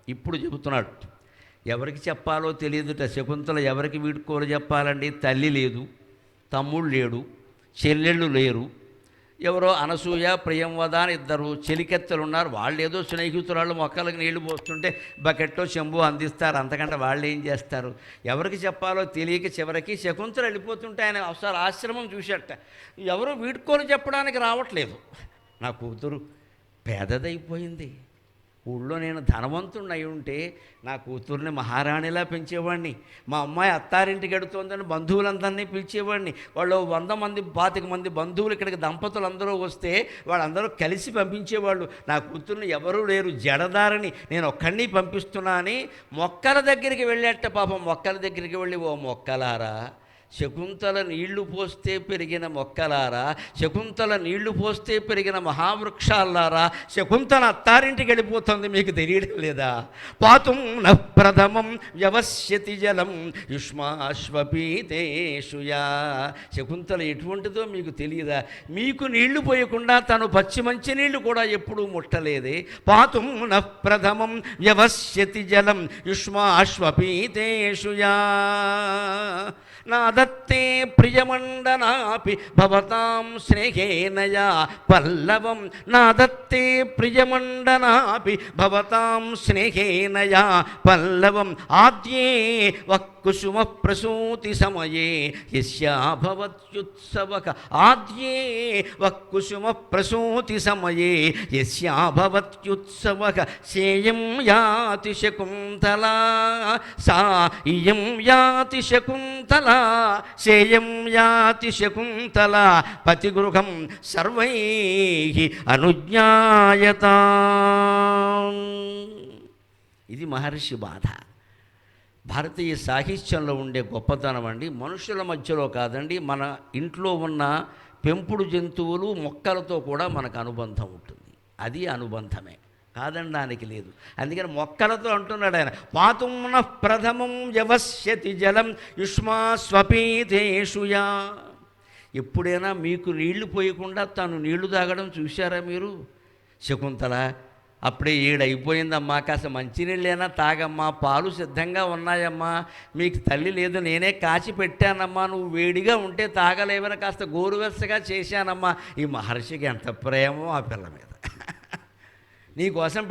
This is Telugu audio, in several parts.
ఇప్పుడు చెబుతున్నాడు. ఎవరికి చెప్పాలో తెలియదుట. శకుంతల ఎవరికి వీడుకోలు చెప్పాలండి? తల్లి లేదు, తమ్ముడు లేడు, చెల్లెళ్ళు లేరు. ఎవరో అనసూయ, ప్రియంవద అని ఇద్దరు చెలికెత్తలు ఉన్నారు. వాళ్ళు ఏదో స్నేహితురాళ్ళు మొక్కలకు నీళ్లు పోస్తుంటే బకెట్లో చెంబు అందిస్తారు. అంతకంటే వాళ్ళు ఏం చేస్తారు? ఎవరికి చెప్పాలో తెలియక చివరికి శకుంతల వెళ్ళిపోతుంటే ఆయన ఒకసారి ఆశ్రమం చూసేట. ఎవరు వీడుకోలు చెప్పడానికి రావట్లేదు. నా కూతురు పేదదైపోయింది. ఊళ్ళో నేను ధనవంతుడిని అయి ఉంటే నా కూతుర్ని మహారాణిలా పెంచేవాడిని. మా అమ్మాయి అత్తారింటికి ఎడుతోందని బంధువులందరినీ పిలిచేవాడిని. వాళ్ళు 100 మంది 25 మంది బంధువులు ఇక్కడికి దంపతులు అందరూ వస్తే వాళ్ళందరూ కలిసి పంపించేవాళ్ళు. నా కూతుర్ని ఎవరూ లేరు, జడదారని నేను ఒక్కడిని పంపిస్తున్నా అని మొక్కల దగ్గరికి వెళ్ళేట. పాపం మొక్కల దగ్గరికి వెళ్ళి, ఓ మొక్కలారా, శకుంతల నీళ్లు పోస్తే పెరిగిన మొక్కలారా, శకుంతల నీళ్లు పోస్తే పెరిగిన మహావృక్షాలారా, శకుంతల అత్తారింటికి వెళ్ళిపోతుంది, మీకు తెలియడం లేదా? పాతుం న ప్రథమం వ్యవస్యతి జలం యుష్మాశ్వపీతేషుయా. శకుంతల ఎటువంటిదో మీకు తెలియదా? మీకు నీళ్లు పోయకుండా తను పచ్చి మంచి నీళ్లు కూడా ఎప్పుడూ ముట్టలేదే. పాతుం న ప్రథమం వ్యవస్యతి జలం యుష్మాశ్వపీతేషుయా. నాదత్తే ప్రియమండనాపి భవతాం స్నేహేనయా పల్లవం. నాదత్తే ప్రియమండనాపి భవతాం స్నేహేనయా పల్లవం. ఆద్యే వక్కుసుమ ప్రసూతి సమయే యస్యాభవత్యుత్సవక. ఆద్యే వక్కుసుమ ప్రసూతి సమయే యస్యాభవత్యుత్సవక. సేయం యాతి శకుంతలా సా ఇయం యాతి శకుంతల. సేయం యాతి శకుంతల పతిగృహం సర్వైః అనుజ్ఞాయతా. ఇది మహర్షి బాధ. భారతీయ సాహిత్యంలో ఉండే గొప్పతనం అండి. మనుషుల మధ్యలో కాదండి, మన ఇంట్లో ఉన్న పెంపుడు జంతువులు మొక్కలతో కూడా మనకు అనుబంధం ఉంటుంది. అది అనుబంధమే, కాదనడానికి లేదు. అందుకని మొక్కలతో అంటున్నాడు ఆయన. పాతుమ్న ప్రథమం వ్యవస్యతి జలం యుష్మాస్వపీతేషుయా. ఎప్పుడైనా మీకు నీళ్లు పోయకుండా తను నీళ్లు తాగడం చూశారా మీరు? శకుంతల, అప్పుడే 7 అయిపోయిందమ్మా, కాస్త మంచినీళ్ళైనా తాగమ్మా, పాలు సిద్ధంగా ఉన్నాయమ్మా, మీకు తల్లి లేదు, నేనే కాచి పెట్టానమ్మా, నువ్వు వేడిగా ఉంటే తాగలేవని కాస్త గోరువెచ్చగా చేశానమ్మా. ఈ మహర్షికి ఎంత ప్రేమో ఆ పిల్ల మీద. నీకోసం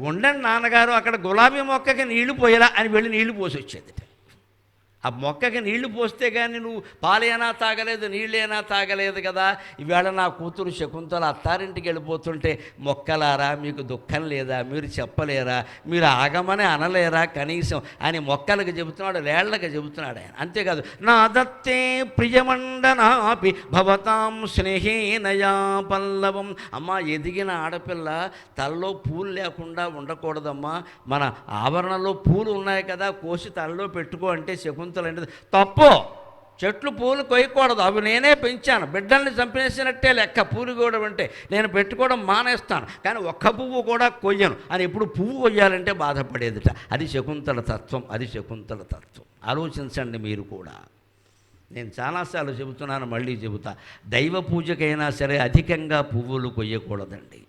ఉండండి నాన్నగారు, అక్కడ గులాబీ మొక్కకి నీళ్లు పోయేలా అని వెళ్ళి నీళ్లు పోసి వచ్చేది. ఆ మొక్కకి నీళ్లు పోస్తే కానీ నువ్వు పాలైనా తాగలేదు, నీళ్ళైనా తాగలేదు కదా. ఈవేళ నా కూతురు శకుంతల అత్తారింటికి వెళ్ళిపోతుంటే, మొక్కలారా మీకు దుఃఖం లేదా? మీరు చెప్పలేరా? మీరు ఆగమని అనలేరా కనీసం అని మొక్కలకు చెబుతున్నాడు, లేళ్లకు చెబుతున్నాడు ఆయన. అంతేకాదు, నా దత్తే ప్రియమండనాపి భవతాం స్నేహేనయా పల్లవం. అమ్మ, ఎదిగిన ఆడపిల్ల తలలో పూలు లేకుండా ఉండకూడదమ్మా. మన ఆభరణంలో పూలు ఉన్నాయి కదా, కోసి తలలో పెట్టుకో అంటే శకుంతల అంటే తప్పు. చెట్లు పూలు కొయ్యకూడదు, అవి నేనే పెంచాను, బిడ్డల్ని చంపేసినట్టే లెక్క. పూలు కూడా అంటే నేను పెట్టుకోవడం మానేస్తాను, కానీ ఒక్క పువ్వు కూడా కొయ్యను అని ఎప్పుడు పువ్వు కొయ్యాలంటే బాధపడేదిట. అది శకుంతల తత్వం, అది శకుంతల తత్వం. ఆలోచించండి మీరు కూడా. నేను చాలాసార్లు చెబుతున్నాను, మళ్ళీ చెబుతా. దైవ పూజకైనా సరే అధికంగా పువ్వులు కొయ్యకూడదండి.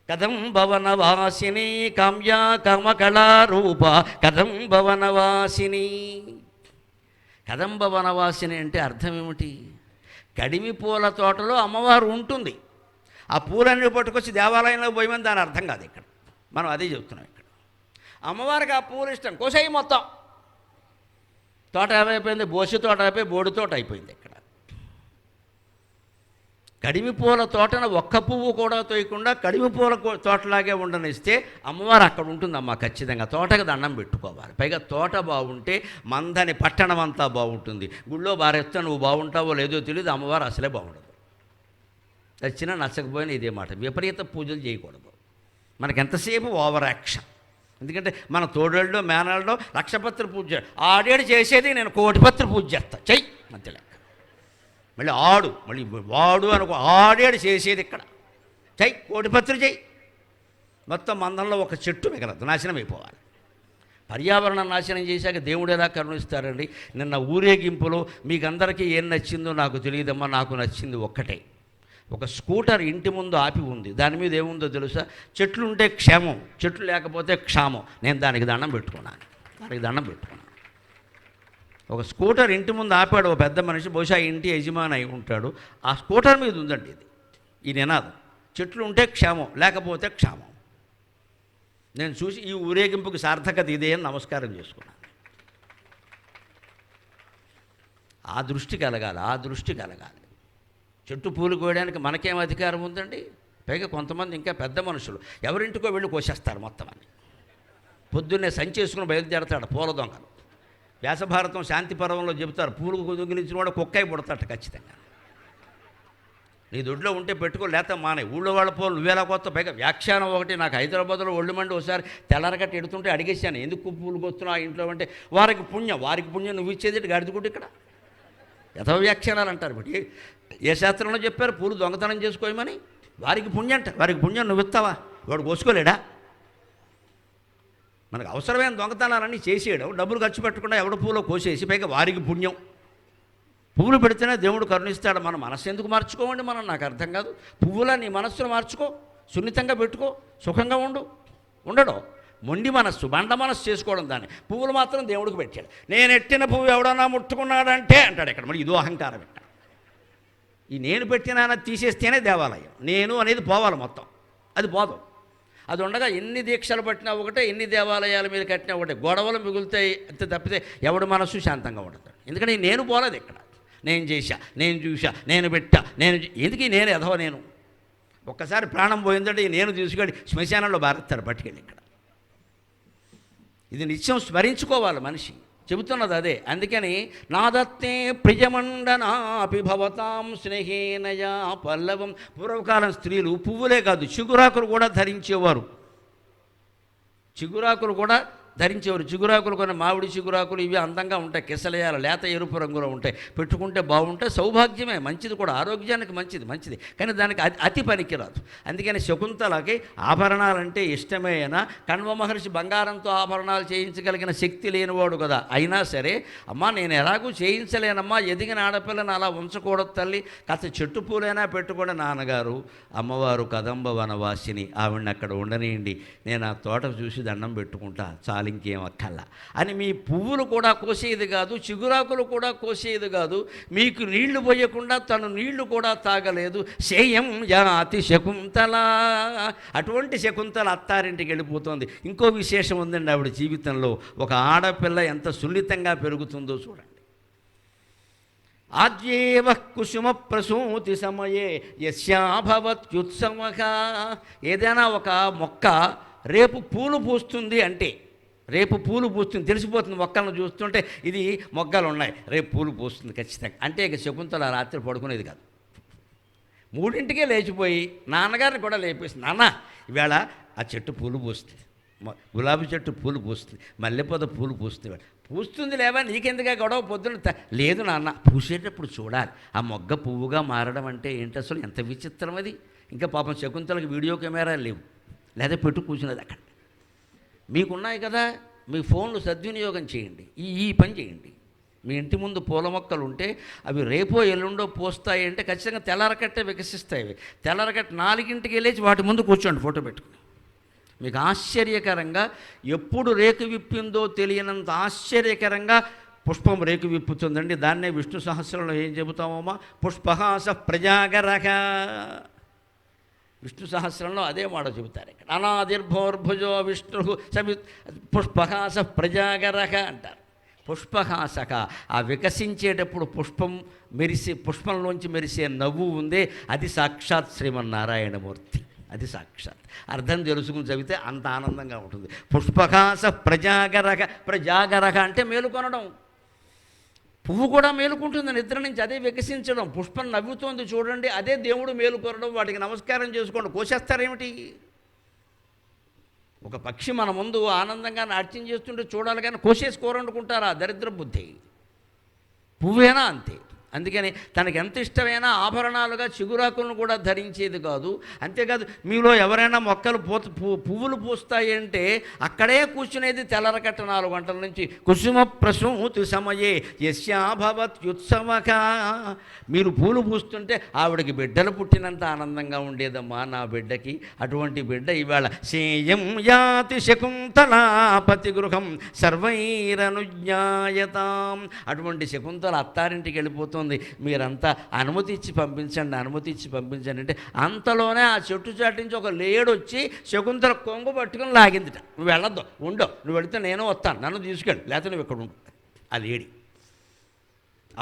కథం భవనవాసిని కామ్యా కామకళారూప కథం భవనవాసిని. కదంబ వనవాసిని అంటే అర్థం ఏమిటి? కడిమి పూల తోటలో అమ్మవారు ఉంటుంది. ఆ పూలన్నీ పట్టుకొచ్చి దేవాలయంలో పోయమని దాని అర్థం కాదు. ఇక్కడ మనం అదే చెప్తున్నాం. ఇక్కడ అమ్మవారికి ఆ పూలు ఇష్టం, కోసేయి మొత్తం. తోట ఏమైపోయింది? బోసి తోట అయిపోయి బోడి తోట అయిపోయింది. ఇక్కడ కడిమి పూల తోటను ఒక్క పువ్వు కూడా తోయకుండా కడిమి పూల తోటలాగే ఉండనిస్తే అమ్మవారు అక్కడ ఉంటుందమ్మా ఖచ్చితంగా. తోటకు దండం పెట్టుకోవాలి. పైగా తోట బాగుంటే మందని పట్టణం అంతా బాగుంటుంది. గుళ్ళో బారేస్తే నువ్వు బాగుంటావో లేదో తెలియదు, అమ్మవారు అసలే బాగుండదు. నచ్చినా నచ్చకపోయినా ఇదే మాట. విపరీత పూజలు చేయకూడదు. మనకి ఎంతసేపు ఓవర్ యాక్షన్. ఎందుకంటే మన తోడేళ్ళలో మేనాళ్ళలో లక్షపత్రి పూజ ఆడేడు చేసేది నేను కోటిపత్రి పూజ చేస్తా, చెయ్యి మధ్యలో. మళ్ళీ ఆడు, మళ్ళీ వాడు అనుకో, ఆడేడు చేసేది ఇక్కడ చెయ్యి, కోటిపత్రి చెయ్యి. మొత్తం మందంలో ఒక చెట్టు మిగలదు, నాశనం అయిపోవాలి. పర్యావరణం నాశనం చేశాక దేవుడు ఎలా కరుణిస్తారండి? నిన్న ఊరేగింపులో మీకందరికీ ఏం నచ్చిందో నాకు తెలియదమ్మా, నాకు నచ్చింది ఒక్కటే. ఒక స్కూటర్ ఇంటి ముందు ఆపి ఉంది. దాని మీద ఏముందో తెలుసా? చెట్లు ఉంటే క్షేమం, చెట్లు లేకపోతే క్షామం. నేను దానికి దండం పెట్టుకున్నాను. ఒక స్కూటర్ ఇంటి ముందు ఆపాడు ఒక పెద్ద మనిషి, బహుశా ఇంటి యజమాని అయి ఉంటాడు. ఆ స్కూటర్ మీద ఉందండి ఈ నినాదం, చెట్లు ఉంటే క్షేమం, లేకపోతే క్షామం. నేను చూసి ఈ ఊరేగింపుకి సార్థకత ఇదే అని నమస్కారం చేసుకున్నాను. ఆ దృష్టి కలగాలి. చెట్టు పూలు కోయడానికి మనకేం అధికారం ఉందండి? పైగా కొంతమంది ఇంకా పెద్ద మనుషులు ఎవరింటికో వెళ్ళి కోసేస్తారు మొత్తం అని. పొద్దున్నే సంచేసుకుని బయలుదేరతాడు పూల దొంగలు. వ్యాసభారతం శాంతి పర్వంలో చెబుతారు, పూలు దొంగిలించిన వాడు కుక్కై పుడతాట ఖచ్చితంగా. నీ దొడ్లో ఉంటే పెట్టుకో, లేత మానే. ఊళ్ళో వాళ్ళ పూలు నువ్వేలా కొత్త. పైగా వ్యాఖ్యానం ఒకటి. నాకు హైదరాబాద్లో ఒళ్ళు మండి ఒకసారి తెల్లరగట్టి ఎడుతుంటే అడిగేశాను, ఎందుకు పూలు కొస్తున్నావు ఆ ఇంట్లో అంటే, వారికి పుణ్యం నువ్వు ఇచ్చేది గడిదుకుంటే ఇక్కడ యథో వ్యాఖ్యానాలు అంటారు. బట్టి ఏ శాస్త్రంలో చెప్పారు పూలు దొంగతనం చేసుకోమని? వారికి పుణ్యం అంట. వారికి పుణ్యం నువ్వు ఇస్తావా? వాడు కోసుకోలేడా? మనకు అవసరమైన దొంగతనాలన్నీ చేసేయడం, డబ్బులు ఖర్చు పెట్టకుండా ఎవడ పూలో కోసేసి పైగా వారికి పుణ్యం. పువ్వులు పెడితేనే దేవుడు కరుణిస్తాడు. మన మనస్సు ఎందుకు మార్చుకోమండి మనం? నాకు అర్థం కాదు. పువ్వులా నీ మనస్సును మార్చుకో, సున్నితంగా పెట్టుకో, సుఖంగా ఉండడం. మొండి మనస్సు, బండ మనస్సు చేసుకోవడం దాన్ని. పువ్వులు మాత్రం దేవుడికి పెట్టాడు. నేను ఎట్టిన పువ్వు ఎవడన్నా ముట్టుకున్నాడంటే అంటాడు ఇక్కడ. మరి ఇదో అహంకారం ఇక్కడ. ఈ నేను పెట్టిన తీసేస్తేనే దేవాలయం. నేను అనేది పోవాలి మొత్తం, అది పోదు. అది ఉండగా ఎన్ని దీక్షలు పట్టినా ఒకటే, ఎన్ని దేవాలయాల మీద కట్టినా ఒకటే, గొడవలు మిగులుతాయి అంతే తప్పితే ఎవడి మనస్సు శాంతంగా ఉండదు. ఎందుకంటే నేను పోలేదు ఇక్కడ. నేను చేశా, నేను చూసా, నేను పెట్టా, ఎందుకు నేను ఎదవ నేను. ఒక్కసారి ప్రాణం పోయిందంటే నేను తీసుకెళ్ళి శ్మశానంలో భారతాడు పట్టుకెళ్ళి ఇక్కడ. ఇది నిత్యం స్మరించుకోవాలి మనిషి. చెబుతున్నది అదే. అందుకని నాదత్తే ప్రియమండనాపి భవతాం స్నేహేనయా పల్లవం. పూర్వకాలం స్త్రీలు పువ్వులే కాదు చిగురాకులు కూడా ధరించేవారు. చిగురాకులు కొన్ని మామిడి చిగురాకులు ఇవి అందంగా ఉంటాయి, కిసలయాలు లేత ఎరుపు రంగులో ఉంటాయి. పెట్టుకుంటే బాగుంటాయి, సౌభాగ్యమే, మంచిది కూడా, ఆరోగ్యానికి మంచిది. కానీ దానికి అతి పనికిరాదు. అందుకని శకుంతలకి ఆభరణాలంటే ఇష్టమే. అయినా కణ్వ మహర్షి బంగారంతో ఆభరణాలు చేయించగలిగిన శక్తి లేనివాడు కదా. అయినా సరే, అమ్మా నేను ఎలాగూ చేయించలేనమ్మా, ఎదిగిన ఆడపిల్లని అలా ఉంచకూడదు తల్లి, కాస్త చెట్టు పూలైనా పెట్టుకోండి నాన్నగారు. అమ్మవారు కదంబ వనవాసిని, ఆవిడని అక్కడ ఉండనియండి, నేను ఆ తోట చూసి దండం పెట్టుకుంటా, చాలా ఇంకేం అక్కల్లా అని. మీ పువ్వులు కూడా కోసేది కాదు, చిగురాకులు కూడా కోసేది కాదు. మీకు నీళ్లు పోయకుండా తను నీళ్లు కూడా తాగలేదు. శేయం యాతి శకుంతల. అటువంటి శకుంతల అత్తారింటికి వెళ్ళిపోతుంది. ఇంకో విశేషం ఉందండి ఆవిడ జీవితంలో. ఒక ఆడపిల్ల ఎంత సున్నితంగా పెరుగుతుందో చూడండి. ఆద్యేవ కుసుమ ప్రసూతి సమయే యస్యాభవత్యుత్సవః. ఏదైనా ఒక మొక్క రేపు పూలు పూస్తుంది అంటే, తెలిసిపోతుంది. మొక్కలను చూస్తుంటే ఇది మొగ్గలు ఉన్నాయి, రేపు పూలు పూస్తుంది ఖచ్చితంగా అంటే. ఇక శకుంతల రాత్రి పడుకునేది కాదు. 3ంటికే లేచిపోయి నాన్నగారిని కూడా లేపేస్తుంది. నాన్న ఈవేళ ఆ చెట్టు పూలు పూస్తుంది, గులాబీ చెట్టు పూలు పూస్తుంది, మల్లెపొద పూలు పూస్తుంది లేవా, నీకెందుగా గొడవ? పొద్దున లేదు నాన్న, పూసేటప్పుడు చూడాలి. ఆ మొగ్గ పువ్వుగా మారడం అంటే ఏంటి అసలు? ఎంత విచిత్రం అది. ఇంకా పాపం శకుంతలకి వీడియో కెమెరా లేవు, లేదా పెట్టు కూర్చున్నది అక్కడ. మీకున్నాయి కదా, మీ ఫోన్లు సద్వినియోగం చేయండి. ఈ పని చేయండి. మీ ఇంటి ముందు పూల మొక్కలు ఉంటే అవి రేపో ఎల్లుండో పోస్తాయి అంటే ఖచ్చితంగా తెల్లరకట్టే వికసిస్తాయి. అవి తెల్లరకట్ట 4ంటికి వెళ్ళేసి వాటి ముందు కూర్చోండి ఫోటో పెట్టుకుని. మీకు ఆశ్చర్యకరంగా, ఎప్పుడు రేకు విప్పిందో తెలియనంత ఆశ్చర్యకరంగా పుష్పం రేకు విప్పుతుందండి. దాన్నే విష్ణు సహస్రంలో ఏం చెబుతామమ్మా? పుష్పహాస ప్రజాగరః. విష్ణు సహస్రంలో అదే మాట చెబుతారు ఇక్కడ. అనాదిర్భోర్భుజో విష్ణు పుష్పహాస ప్రజాగరః అంటారు. పుష్పహాసక, ఆ వికసించేటప్పుడు పుష్పంలోంచి మెరిసే నవ్వు ఉందే, అది సాక్షాత్ శ్రీమన్నారాయణమూర్తి. అది సాక్షాత్. అర్థం తెలుసుకుని చదివితే అంత ఆనందంగా ఉంటుంది. పుష్పహాస ప్రజాగరః అంటే మేలుకొనడం. పువ్వు కూడా మేలుకుంటుంది నిద్ర నుంచి, అదే వికసించడం. పుష్పం నవ్వుతోంది చూడండి, అదే దేవుడు మేలుకొనడం. వాటికి నమస్కారం చేసుకోండి. కోసేస్తారేమిటి? ఒక పక్షి మన ముందు ఆనందంగా నాట్యం చేస్తుంటే చూడాలి కానీ కోసేసి కూర వండుకుంటారా? దరిద్ర బుద్ధి. పువ్వేనా అంతే. అందుకని తనకి ఎంత ఇష్టమైన ఆభరణాలుగా చిగురాకులను కూడా ధరించేది కాదు. అంతేకాదు మీలో ఎవరైనా మొక్కలు పువ్వులు పూస్తాయి అంటే అక్కడే కూర్చునేది తెల్లరకట్ట 4 గంటల నుంచి. కుసుమ ప్రసూతి సమయే యస్యాభవత్యుత్సవక. మీరు పూలు పూస్తుంటే ఆవిడకి బిడ్డలు పుట్టినంత ఆనందంగా ఉండేదమ్మా నా బిడ్డకి. అటువంటి బిడ్డ ఇవాళ సేయం యాతి శకుంతలాపతి గృహం సర్వైరనుజ్ఞాయతాం. అటువంటి శకుంతల అత్తారింటికి వెళ్ళిపోతుంది. మీరంతా అనుమతి ఇచ్చి పంపించండి అంటే అంతలోనే ఆ చెట్టు చాటు నుంచి ఒక లేడు వచ్చి శకుంతల కొంగు పట్టుకుని లాగిందిట. నువ్వు వెళ్ళొద్దు, ఉండవు, నువ్వు వెళితే నేను వస్తాను, నన్ను తీసుకెళ్ళి, లేకపోతే నువ్వు ఇక్కడ ఉండు. ఆ లేడి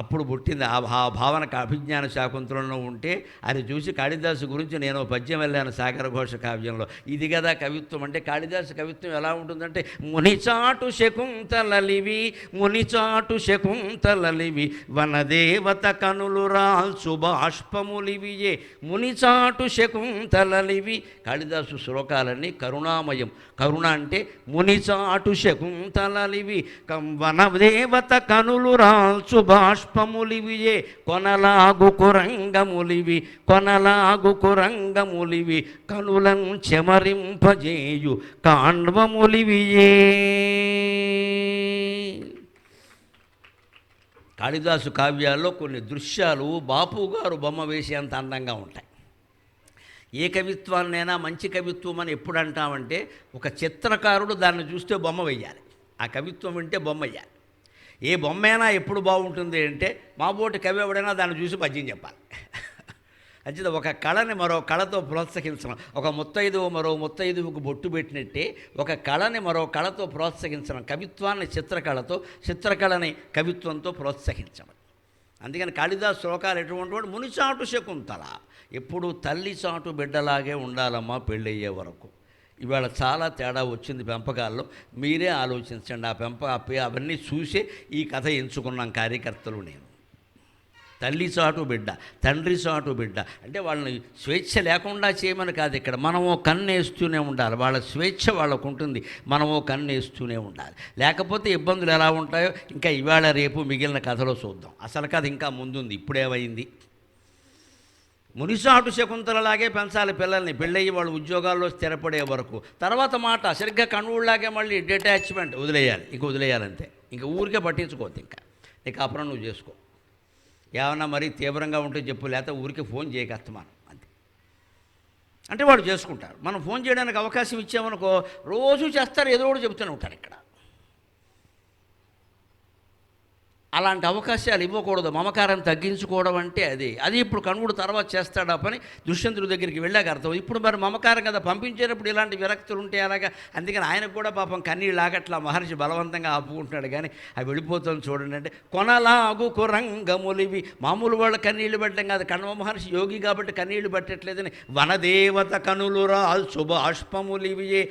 అప్పుడు పుట్టింది ఆ భావనకు. అభిజ్ఞాన శాకుంతలంలో ఉంటే అది చూసి కాళిదాసు గురించి నేను పద్యం వెళ్ళాను సాగరఘోష కావ్యంలో. ఇది కదా కవిత్వం అంటే. కాళిదాసు కవిత్వం ఎలా ఉంటుందంటే మునిచాటు శకుంతలలివి వనదేవత కనులు రాల్చు బాష్పములివియే. మునిచాటు శకుంతలలివి. కాళిదాసు శ్లోకాలన్నీ కరుణామయం. కరుణ అంటే మునిచాటు శకుంతలలివి వనదేవత కనులు రాల్చు బాష్పములివియే. కొనలాగు కురంగములివి కనులం చెమరింపజేయు కాండ్వములివియే. కాళిదాసు కావ్యాల్లో కొన్ని దృశ్యాలు బాపు గారు బొమ్మ వేసేంత అందంగా ఉంటాయి. ఏ కవిత్వాన్నైనా మంచి కవిత్వం అని ఎప్పుడు అంటామంటే ఒక చిత్రకారుడు దాన్ని చూస్తే బొమ్మ వేయాలి, ఆ కవిత్వం వింటే బొమ్మ వేయాలి. ఏ బొమ్మైనా ఎప్పుడు బాగుంటుంది అంటే మాబోటి కవి ఎవడైనా దాన్ని చూసి పద్యం చెప్పాలి. అంచేత ఒక కళని మరో కళతో ప్రోత్సహించడం, ఒక ముత్తైదువు మరో ముత్తైదువుకు బొట్టు పెట్టినట్టే ఒక కళని మరో కళతో ప్రోత్సహించడం, కవిత్వాన్ని చిత్రకళతో, చిత్రకళని కవిత్వంతో ప్రోత్సహించడం. అందుకని కాళిదాసు శ్లోకాలు ఎటువంటి వాడు మునిచాటు శకుంతల. ఎప్పుడు తల్లి చాటు బిడ్డలాగే ఉండాలమ్మా పెళ్ళయ్యే వరకు. ఇవాళ చాలా తేడా వచ్చింది పెంపకాల్లో. మీరే ఆలోచించండి. అవన్నీ చూసే ఈ కథ ఎంచుకున్నాం కార్యకర్తలు నేను. తల్లి చాటు బిడ్డ, తండ్రి చాటు బిడ్డ అంటే వాళ్ళని స్వేచ్ఛ లేకుండా చేయమని కాదు ఇక్కడ. మనము కన్నేస్తూనే ఉండాలి. వాళ్ళ స్వేచ్ఛ వాళ్ళకు ఉంటుంది, మనము కన్నేస్తూనే ఉండాలి. లేకపోతే ఇబ్బందులు ఎలా ఉంటాయో ఇంకా ఇవాళ రేపు మిగిలిన కథలో చూద్దాం. అసలు కథ ఇంకా ముందుంది. ఇప్పుడేమైంది? మునిసాటు శకుంతలలాగే పెంచాలి పిల్లల్ని, పెళ్ళయ్యి వాళ్ళు ఉద్యోగాల్లో స్థిరపడే వరకు. తర్వాత మాట సరిగ్గా కన్నుళ్ళలాగే మళ్ళీ డిటాచ్మెంట్ వదిలేయాలి. ఇంక వదిలేయాలంతే. ఇంక ఊరికే పట్టించుకోవద్దు. ఇంకా నీకు అపురం నువ్వు చేసుకో. ఏమన్నా మరీ తీవ్రంగా ఉంటే చెప్పు, లేకపోతే ఊరికి ఫోన్ చేయకస్తమానం అంతే. అంటే వాళ్ళు చేసుకుంటారు. మనం ఫోన్ చేయడానికి అవకాశం ఇచ్చామనుకో రోజు చేస్తారు, ఏదో ఒకటి చెబుతూనే ఉంటారు ఇక్కడ. అలాంటి అవకాశాలు ఇవ్వకూడదు. మమకారం తగ్గించుకోవడం అంటే అది ఇప్పుడు కణువుడు తర్వాత చేస్తాడా పని దుష్యంతుడి దగ్గరికి వెళ్ళాక అర్థం. ఇప్పుడు మరి మమకారం కదా, పంపించేటప్పుడు ఇలాంటి విరక్తులు ఉంటే అలాగా. అందుకని ఆయనకు కూడా పాపం కన్నీళ్ళు ఆగట్లా, మహర్షి బలవంతంగా ఆపుకుంటున్నాడు. కానీ అవి వెళ్ళిపోతుంది చూడండి. అంటే కొనలాగు కురంగములివి. మామూలు వాళ్ళ కన్నీళ్లు పెట్టడం కాదు, కణవ మహర్షి యోగి కాబట్టి కన్నీళ్లు పెట్టట్లేదని. వనదేవత కనులు రాల్చు బాష్పములివియే.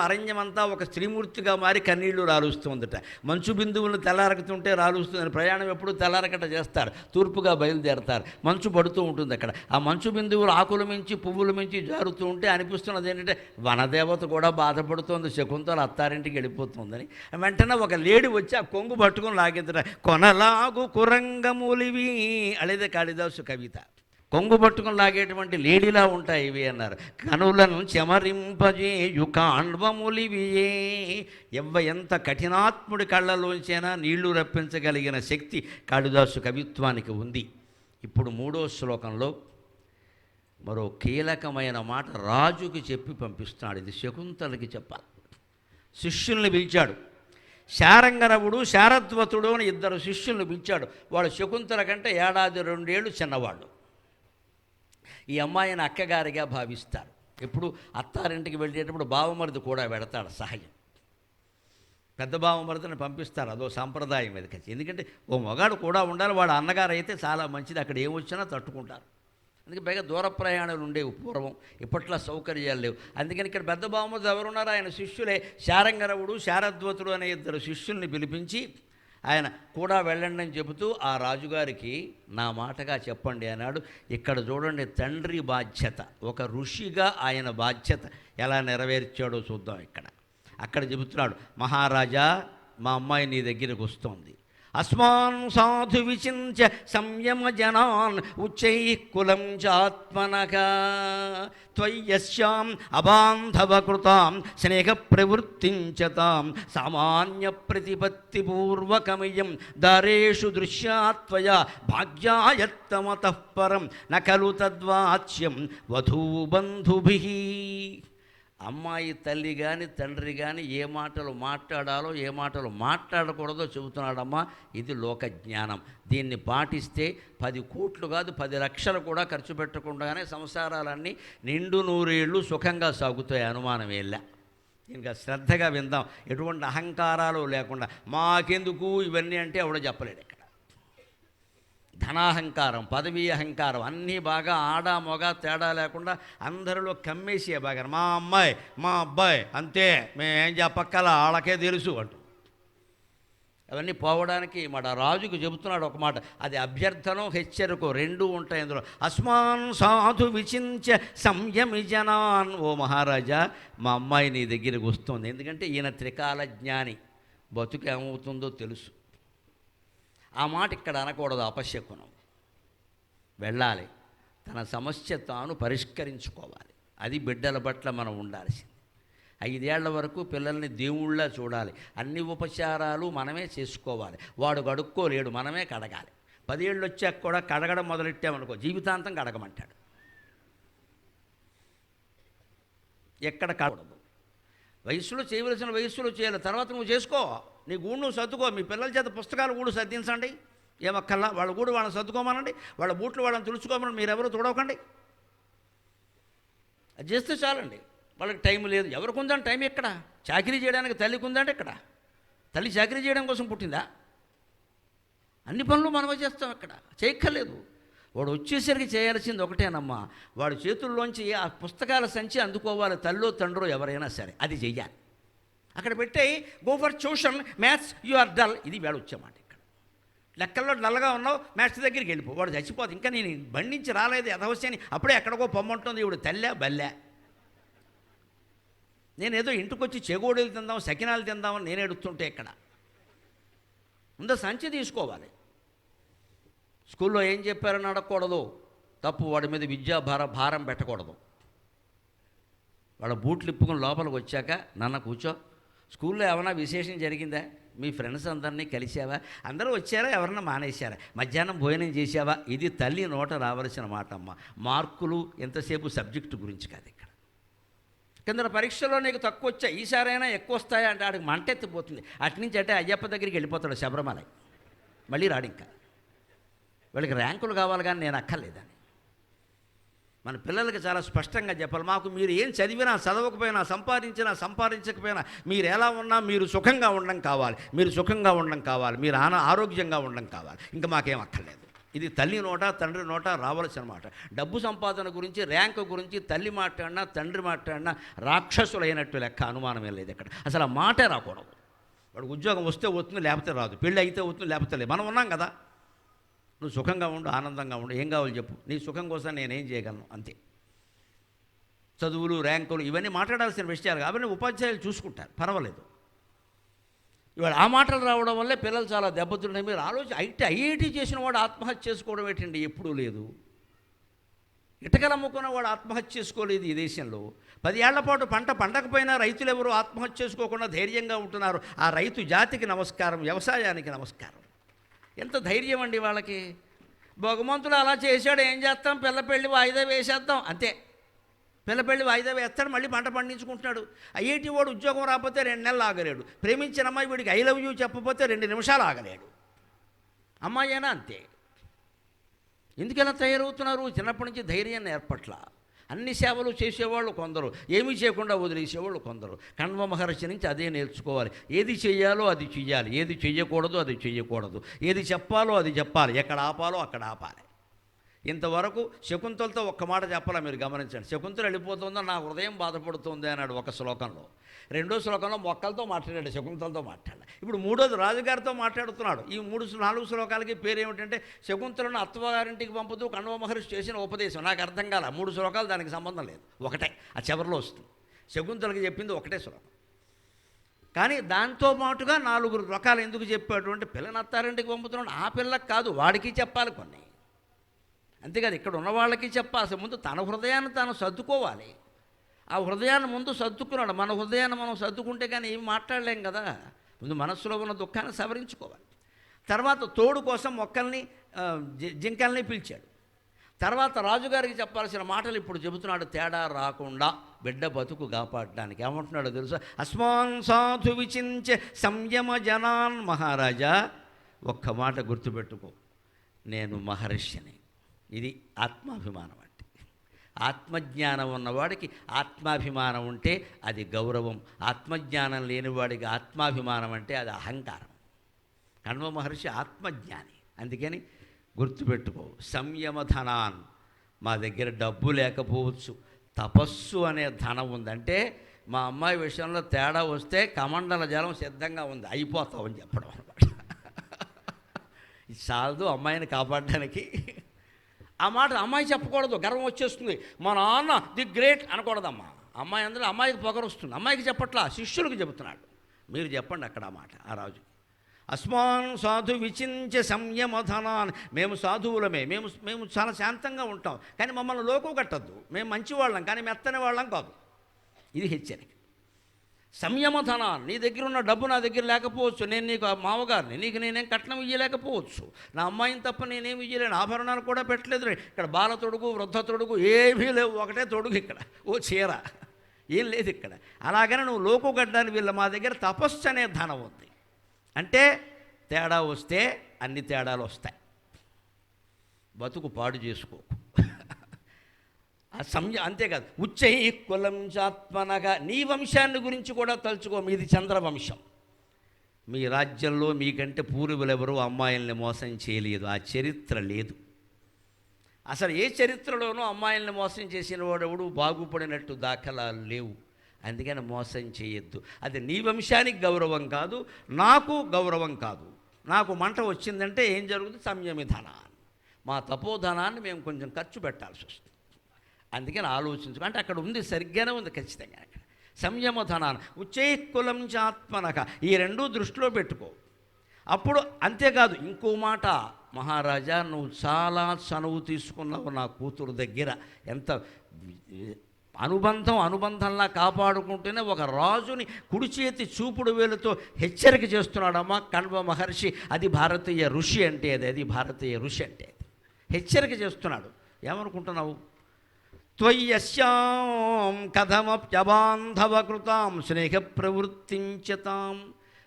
అరణ్యమంతా ఒక స్త్రీమూర్తిగా మారి కన్నీళ్లు రాలుస్తుందట. మంచు బిందువులను తెల్లారకుతుంటే రాలుస్తుంది. ప్రయాణం ఎప్పుడు తెల్లారకట చేస్తారు, తూర్పుగా బయలుదేరతారు. మంచు పడుతూ ఉంటుంది అక్కడ. ఆ మంచు బిందువులు ఆకుల మించి పువ్వుల మించి జారుతూ ఉంటే అనిపిస్తున్నది ఏంటంటే వనదేవత కూడా బాధపడుతోంది, శకుంతల అత్తారింటికి వెళ్ళిపోతుందని. వెంటనే ఒక లేడీ వచ్చి ఆ కొంగు పట్టుకొని లాగిందట. కొనలాగు కురంగములివి అనేది కాళిదాసు కవిత. కొంగు పట్టుకుని లాగేటువంటి లేడీలా ఉంటాయి ఇవి అన్నారు. కనులను చెమరింపజేయు కాండ్వములివియే. ఎంత కఠినాత్ముడి కళ్ళలోంచైనా నీళ్లు రప్పించగలిగిన శక్తి కాళిదాసు కవిత్వానికి ఉంది. ఇప్పుడు 3వ శ్లోకంలో మరో కీలకమైన మాట రాజుకి చెప్పి పంపిస్తున్నాడు. ఇది శకుంతలకి చెప్పాలి. శిష్యుల్ని పిలిచాడు. శారంగరవుడు, శారద్వతుడు అని 2 శిష్యుల్ని పిలిచాడు. వాడు శకుంతల కంటే 1-2 ఏళ్ళు చిన్నవాళ్ళు. ఈ అమ్మాయిని అక్కగారిగా భావిస్తారు. ఎప్పుడు అత్తారింటికి వెళ్ళేటప్పుడు బావమరిది కూడా వెడతాడు సహజం. పెద్ద బావమరిదిని పంపిస్తారు, అదో సాంప్రదాయం మీదకి. ఎందుకంటే ఓ మగాడు కూడా ఉండాలి. వాడు అన్నగారు అయితే చాలా మంచిది, అక్కడ ఏమొచ్చినా తట్టుకుంటారు. అందుకే పైగా దూర ప్రయాణాలు ఉండేవి పూర్వం, ఇప్పట్లో సౌకర్యాలు లేవు. అందుకని ఇక్కడ పెద్ద బావమరిది ఎవరున్నారో ఆయన శిష్యులే. శారంగరవుడు, శారద్వతుడు అనే 2 శిష్యుల్ని పిలిపించి ఆయన కూడా వెళ్ళండి అని చెబుతూ ఆ రాజుగారికి నా మాటగా చెప్పండి అన్నాడు. ఇక్కడ చూడండి, తండ్రి బాధ్యత, ఒక ఋషిగా ఆయన బాధ్యత ఎలా నెరవేర్చాడో చూద్దాం. అక్కడ చెబుతున్నాడు, మహారాజా మా అమ్మాయి నీ దగ్గరకు వస్తోంది. అస్మాన్ సాధు విచింత్య సంయమ జనాన్ ఉచ్చైః కులం చాత్మనగా త్వయ్యస్యాం అబాంధవకృతాం స్నేహ ప్రవృత్తించతాం సామాన్య ప్రతిపత్తిపూర్వకమియం దారేషు దృశ్యాత్వయా భాగ్యాయత్తమతః పరం న ఖలు తద్వాచ్యం వధూబంధుభిః. అమ్మాయి తల్లి కానీ తండ్రి కానీ ఏ మాటలు మాట్లాడాలో ఏ మాటలు మాట్లాడకూడదో చెబుతున్నాడమ్మా. ఇది లోక జ్ఞానం. దీన్ని పాటిస్తే 10 కోట్లు కాదు 10 లక్షలు కూడా ఖర్చు పెట్టకుండానే సంసారాలన్నీ నిండు నూరేళ్ళు సుఖంగా సాగుతాయి, అనుమానం ఏళ్ళ. ఇంకా శ్రద్ధగా విందాం, ఎటువంటి అహంకారాలు లేకుండా. మాకెందుకు ఇవన్నీ అంటే ఆవిడ చెప్పలేడు. ఇక్కడ ధనాహంకారం, పదవీ అహంకారం అన్నీ బాగా ఆడ మొగ తేడా లేకుండా అందరిలో కమ్మేసే బాగా మా అమ్మాయి మా అబ్బాయి అంతే, మేమేం చెప్పక్కల వాళ్ళకే తెలుసు అంటూ అవన్నీ పోవడానికి మన రాజుకు చెబుతున్నాడు ఒక మాట. అది అభ్యర్థనం హెచ్చరిక రెండూ ఉంటాయి అందులో. అస్మాన్ సాధు విచింత్య సంయమి జనాన్. ఓ మహారాజా, మా అమ్మాయి నీ దగ్గరికి వస్తుంది, ఎందుకంటే ఈయన త్రికాల జ్ఞాని, బతుకు ఏమవుతుందో తెలుసు. ఆ మాట ఇక్కడ అనకూడదు, అపశకునం. వెళ్ళాలి, తన సమస్య తాను పరిష్కరించుకోవాలి. అది బిడ్డల పట్ల మనం ఉండాల్సింది. 5 ఏళ్ల వరకు పిల్లల్ని దేవుళ్ళ చూడాలి. అన్ని ఉపచారాలు మనమే చేసుకోవాలి. వాడు కడుక్కోలేడు, మనమే కడగాలి. 10 ఏళ్ళు వచ్చాక కూడా కడగడం మొదలెట్టామనుకో జీవితాంతం కడగమంటాడు. ఎక్కడ కడగదు, వయసులో చేయవలసిన వయస్సులో చేయాలి. తర్వాత నువ్వు చేసుకో, నీ గూడు నువ్వు సర్దుకో. మీ పిల్లల చేత పుస్తకాలు గూడు సర్దించండి, ఏమక్కల్లా. వాళ్ళ గూడు వాళ్ళని సర్దుకోమనండి, వాళ్ళ బూట్లు వాళ్ళని తుడుచుకోమని మీరెవరూ చూడకండి. అది చేస్తే చాలండి. వాళ్ళకి టైం లేదు. ఎవరికి ఉందంటే టైం ఎక్కడ? చాకరీ చేయడానికి తల్లికి ఉందంటే ఎక్కడ? తల్లి చాకరీ చేయడం కోసం పుట్టిందా? అన్ని పనులు మనమే చేస్తాం, ఎక్కడ చేయక్కర్లేదు. వాడు వచ్చేసరికి చేయాల్సింది ఒకటేనమ్మా, వాడి చేతుల్లోంచి ఆ పుస్తకాల సంచి అందుకోవాలి. తల్లో తండ్రో ఎవరైనా సరే అది చెయ్యాలి. అక్కడ పెట్టే go for tuition, maths you are dull. ఇది వేళ వచ్చేమాట. ఇక్కడ లెక్కల్లో డల్గా ఉన్నావు, మ్యాథ్స్ దగ్గరికి వెళ్ళిపో. వాడు చచ్చిపోదు. ఇంకా నేను బండి నుంచి రాలేదు ఎదవశ్యని అప్పుడే ఎక్కడికో పొమ్మంటుంది. ఇవిడు తల్లే బల్లే. నేనేదో ఇంటికి వచ్చి చెగోడీలు తిందాం సకినాలు తిందామని నేను ఎడుతుంటే ఇక్కడ ముందు సంచి తీసుకోవాలి. స్కూల్లో ఏం చెప్పారని అడగకూడదు, తప్పు. వాడి మీద భారం పెట్టకూడదు. వాళ్ళ బూట్లు ఇప్పుకుని లోపలికి వచ్చాక నాన్న కూర్చో, స్కూల్లో ఏమైనా విశేషం జరిగిందా? మీ ఫ్రెండ్స్ అందరినీ కలిసావా? అందరూ వచ్చారా? ఎవరన్నా మానేశారా? మధ్యాహ్నం భోజనం చేసావా? ఇది తల్లి నోట రావాల్సిన మాట అమ్మ. మార్కులు ఎంతసేపు సబ్జెక్టు గురించి కాదు. ఇక్కడ కింద పరీక్షలో నీకు తక్కువ వచ్చాయి, ఈసారైనా ఎక్కువ వస్తాయా అంటే ఆడికి మంటెత్తిపోతుంది. అట్నుంచి అంటే అయ్యప్ప దగ్గరికి వెళ్ళిపోతాడు శబరిమలై, మళ్ళీ రాడు. ఇంకా వాళ్ళకి ర్యాంకులు కావాలి కానీ నేను అక్కర్లేదని మన పిల్లలకి చాలా స్పష్టంగా చెప్పాలి. మాకు మీరు ఏం చదివినా చదవకపోయినా సంపాదించకపోయినా మీరు ఎలా ఉన్నా మీరు సుఖంగా ఉండడం కావాలి, మీరు సుఖంగా ఉండడం కావాలి, మీరు ఆరోగ్యంగా ఉండడం కావాలి. ఇంకా మాకేం అక్కర్లేదు. ఇది తల్లి నోట తండ్రి నోట రావాల్సిన మాట. డబ్బు సంపాదన గురించి ర్యాంకు గురించి తల్లి మాట్లాడినా తండ్రి మాట్లాడినా రాక్షసులైనట్టు లెక్క, అనుమానమే లేదు. ఇక్కడ అసలు ఆ మాటే రాకూడదు. వాడు ఉద్యోగం వస్తే వస్తుంది, లేకపోతే రాదు. పెళ్ళి అయితే వస్తుంది, లేకపోతే లేదు. మనం ఉన్నాం కదా. నువ్వు సుఖంగా ఉండు, ఆనందంగా ఉండు, ఏం కావాలి చెప్పు. నీ సుఖం కోసం నేనేం చేయగలను, అంతే. చదువులు ర్యాంకులు ఇవన్నీ మాట్లాడాల్సిన విషయాలు కాబట్టి ఉపాధ్యాయులు చూసుకుంటారు, పర్వాలేదు. ఇవాళ ఆ మాటలు రావడం వల్లే పిల్లలు చాలా దెబ్బతిన్నాయి. మీరు ఐఐటి చేసిన వాడు ఆత్మహత్య చేసుకోవడం ఏంటండి? ఎప్పుడూ లేదు. ఇటకలు అమ్ముకున్న వాడు ఆత్మహత్య చేసుకోలేదు ఈ దేశంలో. 10 ఏళ్ల పాటు పంట పండకపోయినా రైతులు ఎవరు ఆత్మహత్య చేసుకోకుండా ధైర్యంగా ఉంటున్నారు. ఆ రైతు జాతికి నమస్కారం, వ్యవసాయానికి నమస్కారం. ఎంత ధైర్యం అండి వాళ్ళకి. భగవంతుడు అలా చేశాడు, ఏం చేస్తాం, పిల్ల పెళ్ళి వాయిదా వేసేద్దాం అంతే. పిల్ల పెళ్ళి వాయిదా వేస్తాడు, మళ్ళీ పంట పండించుకుంటున్నాడు. ఐఐటి వాడు ఉద్యోగం రాకపోతే 2 నెలలు ఆగలేడు. ప్రేమించిన అమ్మాయి వీడికి ఐ లవ్ యూ చెప్పకపోతే 2 నిమిషాలు ఆగలేడు. అమ్మాయి అయినా అంతే. ఎందుకు ఎలా తయారవుతున్నారు? చిన్నప్పటి నుంచి ధైర్యాన్ని ఏర్పట్ల. అన్ని సేవలు చేసేవాళ్ళు కొందరు, ఏమీ చేయకుండా వదిలేసేవాళ్ళు కొందరు. కణ్వ మహర్షి నుంచి అదే నేర్చుకోవాలి. ఏది చెయ్యాలో అది చెయ్యాలి, ఏది చెయ్యకూడదు అది చెయ్యకూడదు, ఏది చెప్పాలో అది చెప్పాలి, ఎక్కడ ఆపాలో అక్కడ ఆపాలి. ఇంతవరకు శకుంతలతో ఒక్క మాట చెప్పాలా మీరు గమనించండి. శకుంతల వెళ్ళిపోతుందో నా హృదయం బాధపడుతుంది అన్నాడు ఒక శ్లోకంలో. 2వ శ్లోకంలో మొక్కలతో మాట్లాడాడు, శకుంతలతో మాట్లాడాడు. ఇప్పుడు 3వది రాజుగారితో మాట్లాడుతున్నాడు. ఈ 4 శ్లోకాలకి పేరు ఏమిటంటే శకుంతలను అత్తవారింటికి పంపుతూ కణ్వ మహర్షి చేసిన ఉపదేశం. నాకు అర్థం కాల. 3 శ్లోకాలు దానికి సంబంధం లేదు, ఒకటే. ఆ చివరిలో వస్తుంది. శకుంతలకి చెప్పింది ఒకటే శ్లోకం. కానీ దాంతో పాటుగా 4 రకాలు ఎందుకు చెప్పాడు అంటే పిల్లని అత్తారింటికి పంపుతున్నాడు, ఆ పిల్లకి కాదు వాడికి చెప్పాలి కొన్ని. అంతేకాదు ఇక్కడ ఉన్న వాళ్ళకి చెప్పాల్సి ముందు తన హృదయాన్ని తాను సర్దుకోవాలి. ఆ హృదయాన్ని ముందు సర్దుకున్నాడు. మన హృదయాన్ని మనం సర్దుకుంటే కానీ ఏం మాట్లాడలేం కదా. ముందు మనస్సులో ఉన్న దుఃఖాన్ని సవరించుకోవాలి. తర్వాత తోడు కోసం మొక్కల్ని జింకల్ని పిలిచాడు. తర్వాత రాజుగారికి చెప్పాల్సిన మాటలు ఇప్పుడు చెబుతున్నాడు, తేడా రాకుండా బిడ్డ బతుకు కాపాడడానికి. ఏమంటున్నాడో తెలుసా? అస్మాన్ సాధు విచించే సంయమ జనాన్. మహారాజా ఒక్క మాట గుర్తుపెట్టుకో, నేను మహర్షిని. ఇది ఆత్మాభిమానం అంటే. ఆత్మజ్ఞానం ఉన్నవాడికి ఆత్మాభిమానం ఉంటే అది గౌరవం. ఆత్మజ్ఞానం లేనివాడికి ఆత్మాభిమానం అంటే అది అహంకారం. కణ్వ మహర్షి ఆత్మజ్ఞాని. అందుకని గుర్తుపెట్టుకో, సంయమధనాన్. మా దగ్గర డబ్బు లేకపోవచ్చు, తపస్సు అనే ధనం ఉందంటే మా అమ్మాయి విషయంలో తేడా వస్తే కమండల జలం సిద్ధంగా ఉంది, అయిపోతామని చెప్పడం అనమాట. ఇది చాలదు అమ్మాయిని కాపాడడానికి. ఆ మాట అమ్మాయి చెప్పకూడదు, గర్వం వచ్చేస్తుంది. మా నాన్న ది గ్రేట్ అనకూడదమ్మా. అమ్మాయి అందరూ అమ్మాయికి పొగరు వస్తుంది. అమ్మాయికి చెప్పట్లా, శిష్యులకు చెబుతున్నాడు. మీరు చెప్పండి అక్కడ ఆ మాట ఆ రాజు. అస్మాన్ సాధు విచించ సంయమధనాన్. మేము సాధువులమే, మేము చాలా శాంతంగా ఉంటాం, కానీ మమ్మల్ని లోకు కట్టద్దు. మేము మంచివాళ్ళం కానీ మెత్తని వాళ్ళం కాదు. ఇది హెచ్చరిక. సంయమధనాన్. నీ దగ్గర ఉన్న డబ్బు నా దగ్గర లేకపోవచ్చు, నేను నీకు మామగారిని, నీకు నేనేం కట్నం ఇయ్యలేకపోవచ్చు, నా అమ్మాయిని తప్ప నేనేమి ఇయ్యలేను, ఆభరణాలు కూడా పెట్టలేదు. ఇక్కడ బాల తొడుగు వృద్ధ తొడుగు ఏమీ లేవు, ఒకటే తొడుగు ఇక్కడ, ఓ చీర, ఏం లేదు ఇక్కడ. అలాగని నువ్వు లోకు గడ్డానికి వీళ్ళ మా దగ్గర తపస్సు అనే ధనం ఉంది. అంటే తేడా వస్తే అన్ని తేడాలు వస్తాయి. బతుకు పాడు చేసుకోకు. అంతేకాదు, ఉచ్చై కులం చాత్మనగా. నీ వంశాన్ని గురించి కూడా తలుచుకో. మీది చంద్రవంశం. మీ రాజ్యంలో మీకంటే పూర్వులెవరూ అమ్మాయిల్ని మోసం చేయలేదు. ఆ చరిత్ర లేదు. అసలు ఏ చరిత్రలోనూ అమ్మాయిల్ని మోసం చేసిన వాడెవడు బాగుపడినట్టు దాఖలాలు లేవు. అందుకని మోసం చేయొద్దు. అది నీ వంశానికి గౌరవం కాదు, నాకు గౌరవం కాదు. నాకు మంట వచ్చిందంటే ఏం జరుగుతుంది? సంయమిధనాన్ని, మా తపోధనాన్ని మేము కొంచెం ఖర్చు పెట్టాల్సి వస్తుంది. అందుకని ఆలోచించుకో. అంటే అక్కడ ఉంది, సరిగ్గానే ఉంది ఖచ్చితంగా అక్కడ. సంయమధనాన్ని ఉచ్చైకులం చాత్మనక. ఈ రెండూ దృష్టిలో పెట్టుకో. అప్పుడు అంతేకాదు, ఇంకో మాట, మహారాజా నువ్వు చాలా చనువు తీసుకున్నావు నా కూతురు దగ్గర. ఎంత అనుబంధంలా కాపాడుకుంటూనే ఒక రాజుని కుడి చేతి చూపుడు వేలుతో హెచ్చరిక చేస్తున్నాడమ్మా కణ్వ మహర్షి. అది భారతీయ ఋషి అంటే అది భారతీయ ఋషి అంటే హెచ్చరిక చేస్తున్నాడు. ఏమనుకుంటున్నావు? త్వయ్యస్యాం కథమప్యబాంధవకృతాం స్నేహ ప్రవృత్తించతాం.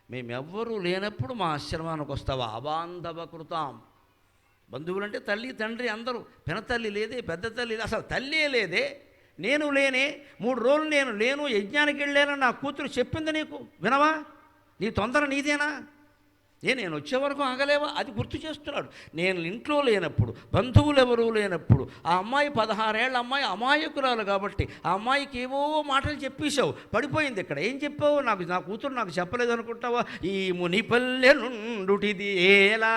మేమెవ్వరూ లేనప్పుడు మా ఆశ్రమానికి వస్తావా? అబాంధవకృతాం. బంధువులంటే తల్లి తండ్రి అందరూ. పినతల్లి లేదే, పెద్ద తల్లి, అసలు తల్లి లేదే. నేను లేనే, 3 రోజులు నేను లేను, యజ్ఞానికి వెళ్ళానని నా కూతురు చెప్పింది. నీకు వినవా? నీ తొందర నీదేనా? నేను వచ్చే వరకు ఆగలేవా? అది గుర్తు చేస్తున్నాడు. నేను ఇంట్లో లేనప్పుడు, బంధువులు ఎవరూ లేనప్పుడు, ఆ అమ్మాయి 16 ఏళ్ళ అమ్మాయి అమాయకురాలు కాబట్టి ఆ అమ్మాయికి ఏవో మాటలు చెప్పేశావు, పడిపోయింది. ఇక్కడ ఏం చెప్పావు? నా కూతురు నాకు చెప్పలేదు అనుకుంటావా? ఈ మునిపల్లె నుండుటిది ఏలా.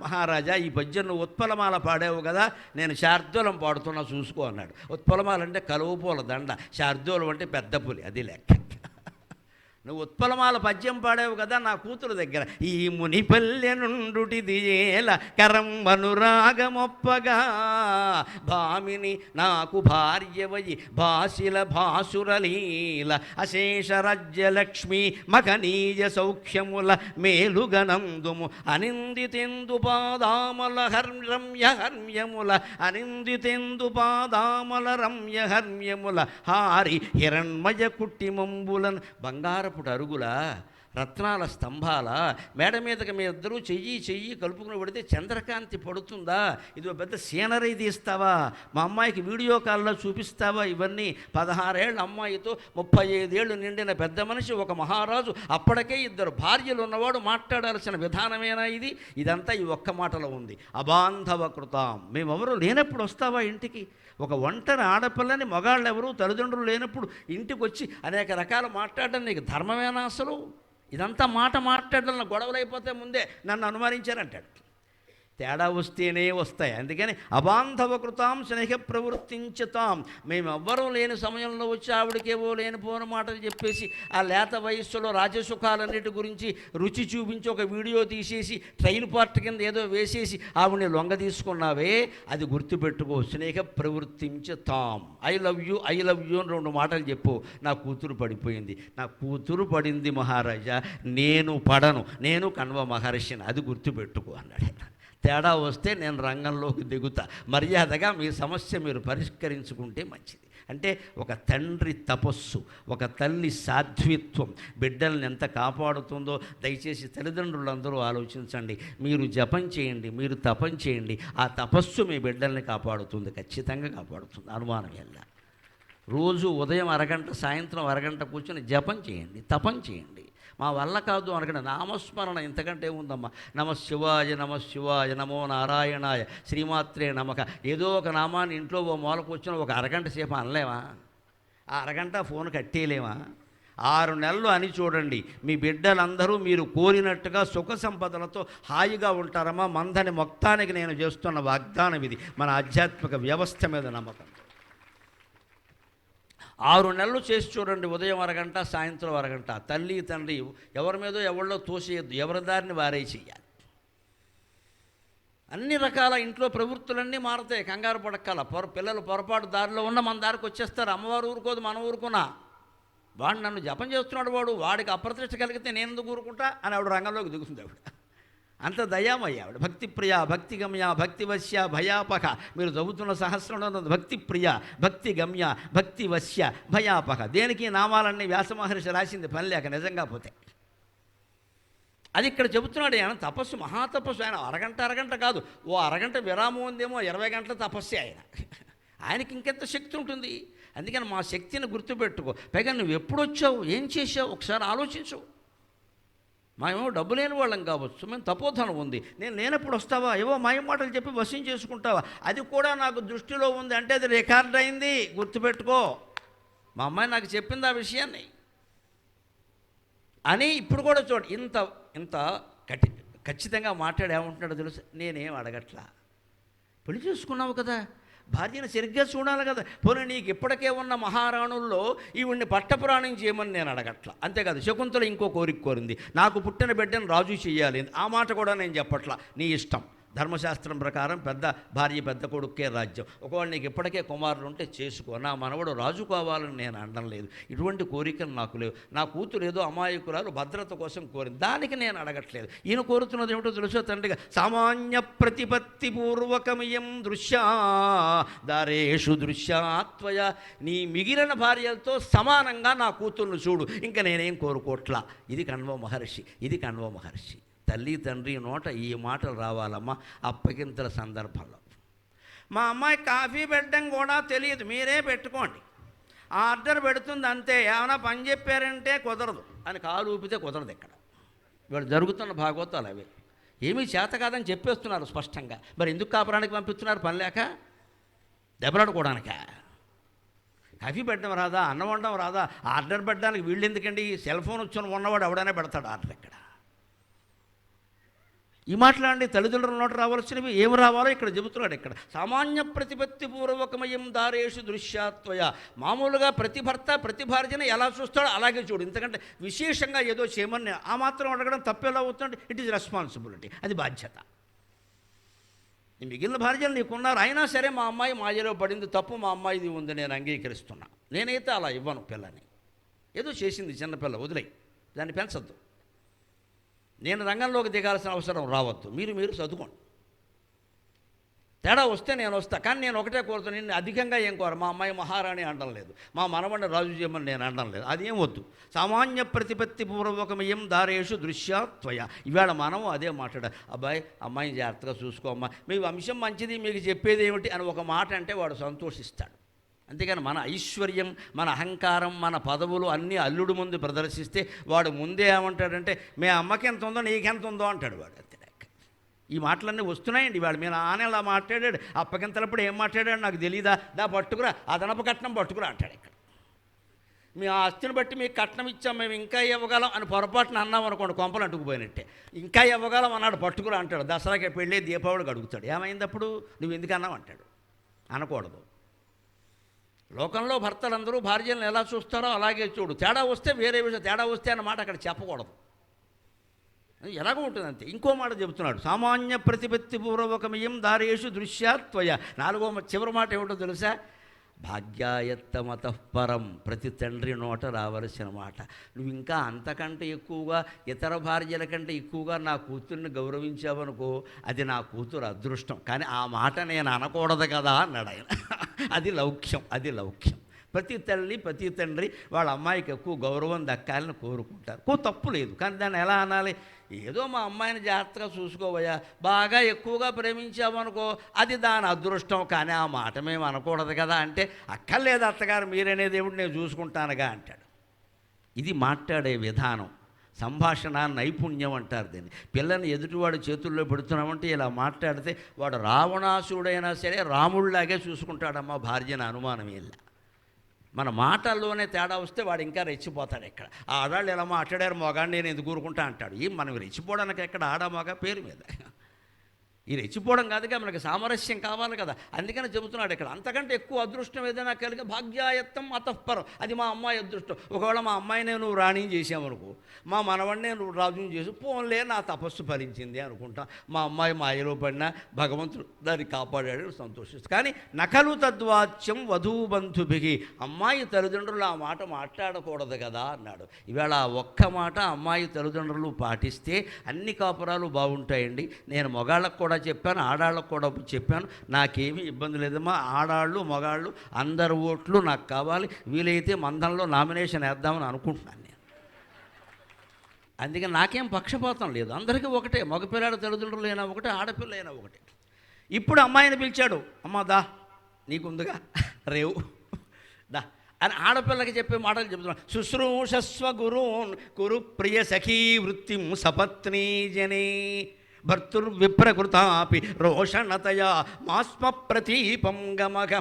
మహారాజా, ఈ పద్యం నువ్వు ఉత్పలమాల పాడావు కదా, నేను శార్దూలం పాడుతున్నా చూసుకో అన్నాడు. ఉత్పలమాల అంటే కలువపూల దండ, శార్దూలం అంటే పెద్ద పులి, అది లెక్క. నువ్వు ఉత్పలమాల పద్యం పాడావు కదా నా కూతురు దగ్గర. ఈ మునిపల్లె నుండుటిది ఏల కరంబనురాగమొప్పగా భామిని నాకు భార్యవయి భాసిల భాసురలీల అశేష రాజ్యలక్ష్మి మకనీయ సౌఖ్యముల మేలుగనందుము అనిందితెందు పాదామల రమ్య హర్మ్యముల అనిందితెందు పాదామల రమ్య హర్మ్యముల హారి హిరణ్మయ కుట్టిమంబులన్. బంగారపు అరుగుల, రత్నాల స్తంభాల మేడ మీదకి మీ ఇద్దరూ చెయ్యి కలుపుకుని పడితే చంద్రకాంతి పడుతుందా? ఇది పెద్ద సీనరీ తీస్తావా? మా అమ్మాయికి వీడియో కాల్లో చూపిస్తావా? ఇవన్నీ 16 ఏళ్ళ అమ్మాయితో 35 ఏళ్ళు నిండిన పెద్ద మనిషి, ఒక మహారాజు, అప్పటికే 2 భార్యలు ఉన్నవాడు మాట్లాడాల్సిన విధానమేనా ఇది? ఇదంతా ఈ ఒక్క మాటలో ఉంది. అబాంధవ కృతాం. మేమెవరూ లేనప్పుడు వస్తావా ఇంటికి? ఒక ఒంటరి ఆడపిల్లని మగాళ్ళు ఎవరు తల్లిదండ్రులు లేనప్పుడు ఇంటికి వచ్చి అనేక రకాలు మాట్లాడడం నీకు ధర్మమేనా అసలు? ఇదంతా మాట్లాడడం గొడవలు అయిపోతే ముందే నన్ను అనుమానించారంటాడు. తేడా వస్తేనే వస్తాయి. అందుకని అబాంధవకృతాం స్నేహ ప్రవృత్తించుతాం. మేమెవ్వరూ లేని సమయంలో వచ్చి ఆవిడకేవో లేనిపోని మాటలు చెప్పేసి ఆ లేత వయస్సులో రాజసుఖాలన్నిటి గురించి రుచి చూపించి ఒక వీడియో తీసేసి ట్రైల్ పార్ట్ కింద ఏదో వేసేసి ఆవిడని లొంగ తీసుకున్నావే, అది గుర్తుపెట్టుకో. స్నేహ ప్రవృత్తించుతాం. ఐ లవ్ యూ అని 2 మాటలు చెప్పు. నా కూతురు పడిపోయింది. నా కూతురు పడింది మహారాజా, నేను పడను, నేను కణ్వ మహర్షిని, అది గుర్తుపెట్టుకో అన్నాడు. తేడా వస్తే నేను రంగంలోకి దిగుతా. మర్యాదగా మీ సమస్య మీరు పరిష్కరించుకుంటే మంచిది. అంటే ఒక తండ్రి తపస్సు, ఒక తల్లి సాధ్విత్వం బిడ్డల్ని ఎంత కాపాడుతుందో దయచేసి తల్లిదండ్రులందరూ ఆలోచించండి. మీరు జపం చేయండి, మీరు తపం చేయండి. ఆ తపస్సు మీ బిడ్డల్ని కాపాడుతుంది, ఖచ్చితంగా కాపాడుతుంది, అనుమానం ఎలా. రోజు ఉదయం అరగంట, సాయంత్రం అరగంట కూర్చొని జపం చేయండి, తపం చేయండి. మా వల్ల కాదు అనకండి, నామస్మరణ ఇంతకంటే ఉందమ్మా. నమశివాయ నమశివాయ, నమో నారాయణాయ, శ్రీమాత్రే నమక. ఏదో ఒక నామాన్ని ఇంట్లో ఓ మూలకు వచ్చిన ఒక అరగంట సేపు అనలేమా? ఆ అరగంట ఫోన్ కట్టేయలేమా? 6 నెలలు అని చూడండి, మీ బిడ్డలందరూ మీరు కోరినట్టుగా సుఖ సంపదలతో హాయిగా ఉంటారమ్మా. మందని మొత్తానికి నేను చేస్తున్న వాగ్దానం ఇది, మన ఆధ్యాత్మిక వ్యవస్థ మీద నమ్మకం. 6 నెలలు చేసి చూడండి, ఉదయం అరగంట, సాయంత్రం అరగంట. తల్లి తండ్రి ఎవరి మీదో ఎవరిలో తోసేయద్దు, ఎవరి దారిని వారే చెయ్యాలి. అన్ని రకాల ఇంట్లో ప్రవృత్తులన్నీ మారుతాయి, కంగారు పడక్కల. పిల్లలు పొరపాటు దారిలో ఉన్న మన దారికి వచ్చేస్తారు. అమ్మవారు ఊరుకోదు, మనం ఊరుకున్నా. వాడు నన్ను జపం చేస్తున్నాడు, వాడికి అప్రతిష్ట కలిగితే నేను ఎందుకు ఊరుకుంటా అని ఆవిడ రంగంలోకి దిగుతుంది. ఆవిడ అంత దయామయ్య, ఆవిడ భక్తి ప్రియ, భక్తి గమ్య, భక్తి వశ్య, భయాపక. మీరు చదువుతున్న సహస్రంలో భక్తి ప్రియ, భక్తి గమ్య, భక్తి వశ్య, భయాపక. దేనికి నామాలన్నీ వ్యాస మహర్షి రాసింది పని లేక, నిజంగా పోతే. అది ఇక్కడ చెబుతున్నాడు. ఆయన తపస్సు, మహాతపస్సు. ఆయన అరగంట కాదు, ఓ అరగంట విరామం ఉందేమో, 20 గంటల తపస్సే ఆయన. ఆయనకి ఇంకెంత శక్తి ఉంటుంది. అందుకని మా శక్తిని గుర్తుపెట్టుకో. పైగా నువ్వు ఎప్పుడు వచ్చావు, ఏం చేసావు, ఒకసారి ఆలోచించు. మేమేమో డబ్బు లేని వాళ్ళం కావచ్చు, మేము తపోధనం ఉంది, నేనెప్పుడు వస్తావా, ఏవో మాయం మాటలు చెప్పి వశం చేసుకుంటావా, అది కూడా నాకు దృష్టిలో ఉంది అంటే అది రికార్డ్ అయింది, గుర్తుపెట్టుకో. మా అమ్మాయి నాకు చెప్పింది ఆ విషయాన్ని అని. ఇప్పుడు కూడా చూడు, ఇంత ఖచ్చితంగా మాట్లాడి ఏమంటున్నాడో తెలుసు. నేనేం అడగట్లా, పెళ్లి చేసుకున్నావు కదా, భార్యను సరిగ్గా చూడాలి కదా. పోనీ నీకు ఇప్పటికే ఉన్న మహారాణుల్లో ఈవిడ్ని పట్టపురాణం చేయమని నేను అడగట్లా. అంతేకాదు, శకుంతల ఇంకో కోరిక కోరింది, నాకు పుట్టిన బిడ్డను రాజు చెయ్యాలి. ఆ మాట కూడా నేను చెప్పట్లా, నీ ఇష్టం. ధర్మశాస్త్రం ప్రకారం పెద్ద భార్య పెద్ద కొడుకే రాజ్యం. ఒకవేళ నీకు ఇప్పటికే కుమారులు ఉంటే చేసుకో, నా మనవడు రాజు కావాలని నేను అనడం లేదు. ఇటువంటి కోరికలు నాకు లేవు. నా కూతురు ఏదో అమాయకురాలు భద్రత కోసం కోరింది, దానికి నేను అడగట్లేదు. ఈయన కోరుతున్నది ఏమిటో తెలుసో తండ్రిగా, సామాన్య ప్రతిపత్తి పూర్వకమియం దృశ్యా దారేషు దృశ్యాత్వయ. నీ మిగిలిన భార్యలతో సమానంగా నా కూతుర్ను చూడు, ఇంకా నేనేం కోరుకోట్లా. ఇది కణ్వ మహర్షి. తల్లి తండ్రి నోట ఈ మాటలు రావాలమ్మా అప్పగింతల సందర్భంలో. మా అమ్మాయి కాఫీ పెట్టడం కూడా తెలియదు, మీరే పెట్టుకోండి, ఆర్డర్ పెడుతుంది అంతే, ఏమైనా పని చెప్పారంటే కుదరదు అని కాలు ఊపితే కుదరదు. ఇక్కడ ఇవాళ జరుగుతున్న భాగవతాలు అవి. ఏమీ చేత కాదని చెప్పేస్తున్నారు స్పష్టంగా. మరి ఎందుకు కాపురానికి పంపిస్తున్నారు? పని లేక, దెబ్బలాడుకోవడానికా? కాఫీ పెట్టడం రాదా, అన్నం వండడం రాదా, ఆర్డర్ పెట్టడానికి వీళ్ళు ఎందుకండి? సెల్ ఫోన్ వచ్చి ఉన్నవాడు ఎవడైనా పెడతాడు ఆర్డర్. ఇక్కడ ఈ మాట్లాడి తల్లిదండ్రుల నోట రావాల్సినవి ఏమి రావాలో ఇక్కడ చెబుతున్నాడు. ఇక్కడ సామాన్య ప్రతిపత్తి పూర్వకమయం దారేషు దృశ్యాత్వయ. మామూలుగా ప్రతి భర్త ప్రతి భార్యను ఎలా చూస్తాడో అలాగే చూడు. ఎందుకంటే విశేషంగా ఏదో చేయమని ఆ మాత్రం అడగడం తప్పేలా అవుతుంది. ఇట్ ఈజ్ రెస్పాన్సిబిలిటీ, అది బాధ్యత. మిగిలిన భార్యలు నీకున్నారు, అయినా సరే మా అమ్మాయి మాయలో పడింది, తప్పు మా అమ్మాయిది ఉంది, నేను అంగీకరిస్తున్నా. నేనైతే అలా ఇవ్వను పిల్లని. ఏదో చేసింది చిన్నపిల్ల, వదిలేయి, దాన్ని పెంచద్దు. నేను రంగంలోకి దిగాల్సిన అవసరం రావద్దు. మీరు చదువుకోండి. తేడా వస్తే నేను వస్తా, కానీ నేను ఒకటే కోరుతాను, నేను అధికంగా ఏం కోరు. మా అమ్మాయి మహారాణి అనడం లేదు, మా మనవడిని రాజు చేయమని నేను అనడం లేదు, అదేం వద్దు. సామాన్య ప్రతిపత్తి పూర్వకమయం దారేషు దృశ్యాత్వయ. ఇవాళ మనము అదే మాట్లాడాలి. అబ్బాయి అమ్మాయిని జాగ్రత్తగా చూసుకోమ్మా, మీ వంశం మంచిది, మీకు చెప్పేది ఏమిటి అని ఒక మాట అంటే వాడు సంతోషిస్తాడు. అంతేగాని మన ఐశ్వర్యం, మన అహంకారం, మన పదవులు అన్నీ అల్లుడు ముందు ప్రదర్శిస్తే వాడు ముందే ఏమంటాడంటే, మీ అమ్మకి ఎంత ఉందో నీకెంత ఉందో అంటాడు వాడు. అంతే. ఈ మాటలన్నీ వస్తున్నాయండి ఇవాళ. మీరు ఆనేలా మాట్లాడాడు, అప్పగింతలప్పుడు ఏం మాట్లాడాడు నాకు తెలీదా, దా పట్టుకురా, అదనపు కట్నం పట్టుకురా అంటాడు. ఇక్కడ మీ ఆస్తిని బట్టి మీకు కట్నం ఇచ్చాం, మేము ఇంకా ఇవ్వగలం అని పొరపాటున అన్నాం అనుకోండి, కొంపలు అంటుకుపోయినట్టే. ఇంకా ఇవ్వగలం అన్నాడు, పట్టుకురా అంటాడు. దసరాకి పెళ్ళి దీపావళికి అడుగుతాడు, ఏమైంది అప్పుడు నువ్వు ఎందుకు అన్నావు అంటాడు. అనకూడదు. లోకంలో భర్తలందరూ భార్యలను ఎలా చూస్తారో అలాగే చూడు. తేడా వస్తే వేరే విషయం, తేడా వస్తే అన్నమాట అక్కడ చెప్పకూడదు. ఎలాగో ఉంటుంది అంతే. ఇంకో మాట చెబుతున్నాడు, సామాన్య ప్రతిపత్తి పూర్వకమయం దారేషు దృశ్యాత్వయ. నాలుగో చివరి మాట ఏమిటో తెలుసా? భాగ్యాయత్తమతఃపరం. ప్రతి తండ్రి నోట రావలసిన మాట. నువ్వు ఇంకా అంతకంటే ఎక్కువగా ఇతర భార్యల కంటే ఎక్కువగా నా కూతుర్ని గౌరవించావనుకో, అది నా కూతురు అదృష్టం. కానీ ఆ మాట నేను అనకూడదు కదా అన్నాడు ఆయన. అది లౌక్యం, అది లౌక్యం. ప్రతి తల్లి ప్రతి తండ్రి వాళ్ళ అమ్మాయికి ఎక్కువ గౌరవం దక్కాలని కోరుకుంటారు. తప్పు లేదు, కానీ దాన్ని ఎలా అనాలి? ఏదో మా అమ్మాయిని జాగ్రత్తగా చూసుకోవయ్యా, బాగా ఎక్కువగా ప్రేమించామనుకో అది దాని అదృష్టం, కానీ ఆ మాట మేము అనకూడదు కదా అంటే, అక్కర్లేదు అత్తగారు, మీరనేది ఏమిటి నేను చూసుకుంటానుగా అంటాడు. ఇది మాట్లాడే విధానం, సంభాషణ నైపుణ్యం అంటారు దీన్ని. పిల్లని ఎదుటివాడు చేతుల్లో పెడుతున్నామంటే ఇలా మాట్లాడితే వాడు రావణాసుడైనా సరే రాముడిలాగే చూసుకుంటాడమ్మా భార్యను, అనుమానం ఇలా. మన మాటల్లోనే తేడా వస్తే వాడు ఇంకా రెచ్చిపోతాడు. ఇక్కడ ఆ ఆడాళ్ళు ఎలా మాట్లాడారు, మగాడిని నేను ఎందుకు ఊరుకుంటా అంటాడు. మనం రెచ్చిపోవడానికి ఎక్కడ ఆడ మగ పేరు మీద. ఈ రెచ్చిపోవడం కాదుగా, మనకి సామరస్యం కావాలి కదా. అందుకని చెబుతున్నాడు ఇక్కడ, అంతకంటే ఎక్కువ అదృష్టం ఏదైనా కలిగి భాగ్యాయత్తం అతఃపరం. అది మా అమ్మాయి అదృష్టం. ఒకవేళ మా అమ్మాయినే నువ్వు రాణిని చేసావనుకో, మా మనవడినే నువ్వు రాజుని చేసి, పోన్లే నా తపస్సు ఫలించింది అనుకుంటా. మా అమ్మాయి మాయలో పడినా భగవంతుడు దాన్ని కాపాడాడు, సంతోషిస్తుంది. కానీ నకలు తద్వాచ్యం వధూబంధుభికి. అమ్మాయి తల్లిదండ్రులు ఆ మాట మాట్లాడకూడదు కదా అన్నాడు. ఇవాళ ఆ ఒక్క మాట అమ్మాయి తల్లిదండ్రులు పాటిస్తే అన్ని కాపురాలు బాగుంటాయండి. నేను మొగాళ్ళకు కూడా చెప్పాను, ఆడాళ్ళకు కూడా చెప్పాను, నాకేమీ ఇబ్బంది లేదమ్మా. ఆడాళ్ళు మగాళ్ళు అందరు ఓట్లు నాకు కావాలి, వీలైతే మందంలో నామినేషన్ వేద్దామని అనుకుంటున్నాను నేను. అందుకని నాకేం పక్షపాతం లేదు, అందరికీ ఒకటే. మగపిల్లాడు తల్లిదండ్రులు అయినా ఒకటే, ఆడపిల్ల అయినా ఒకటే. ఇప్పుడు అమ్మాయిని పిలిచాడు, అమ్మ దా నీకుందిగా రేవు దా అని ఆడపిల్లకి చెప్పే మాటలు చెబుతున్నాడు. శుశ్రూషస్వ గురూన్ కురు ప్రియ సఖీ వృత్తిం సపత్నీ జనే భర్తుర్విప్రకృతాపి రోషణతయా మాస్మ ప్రతీపం గమగ.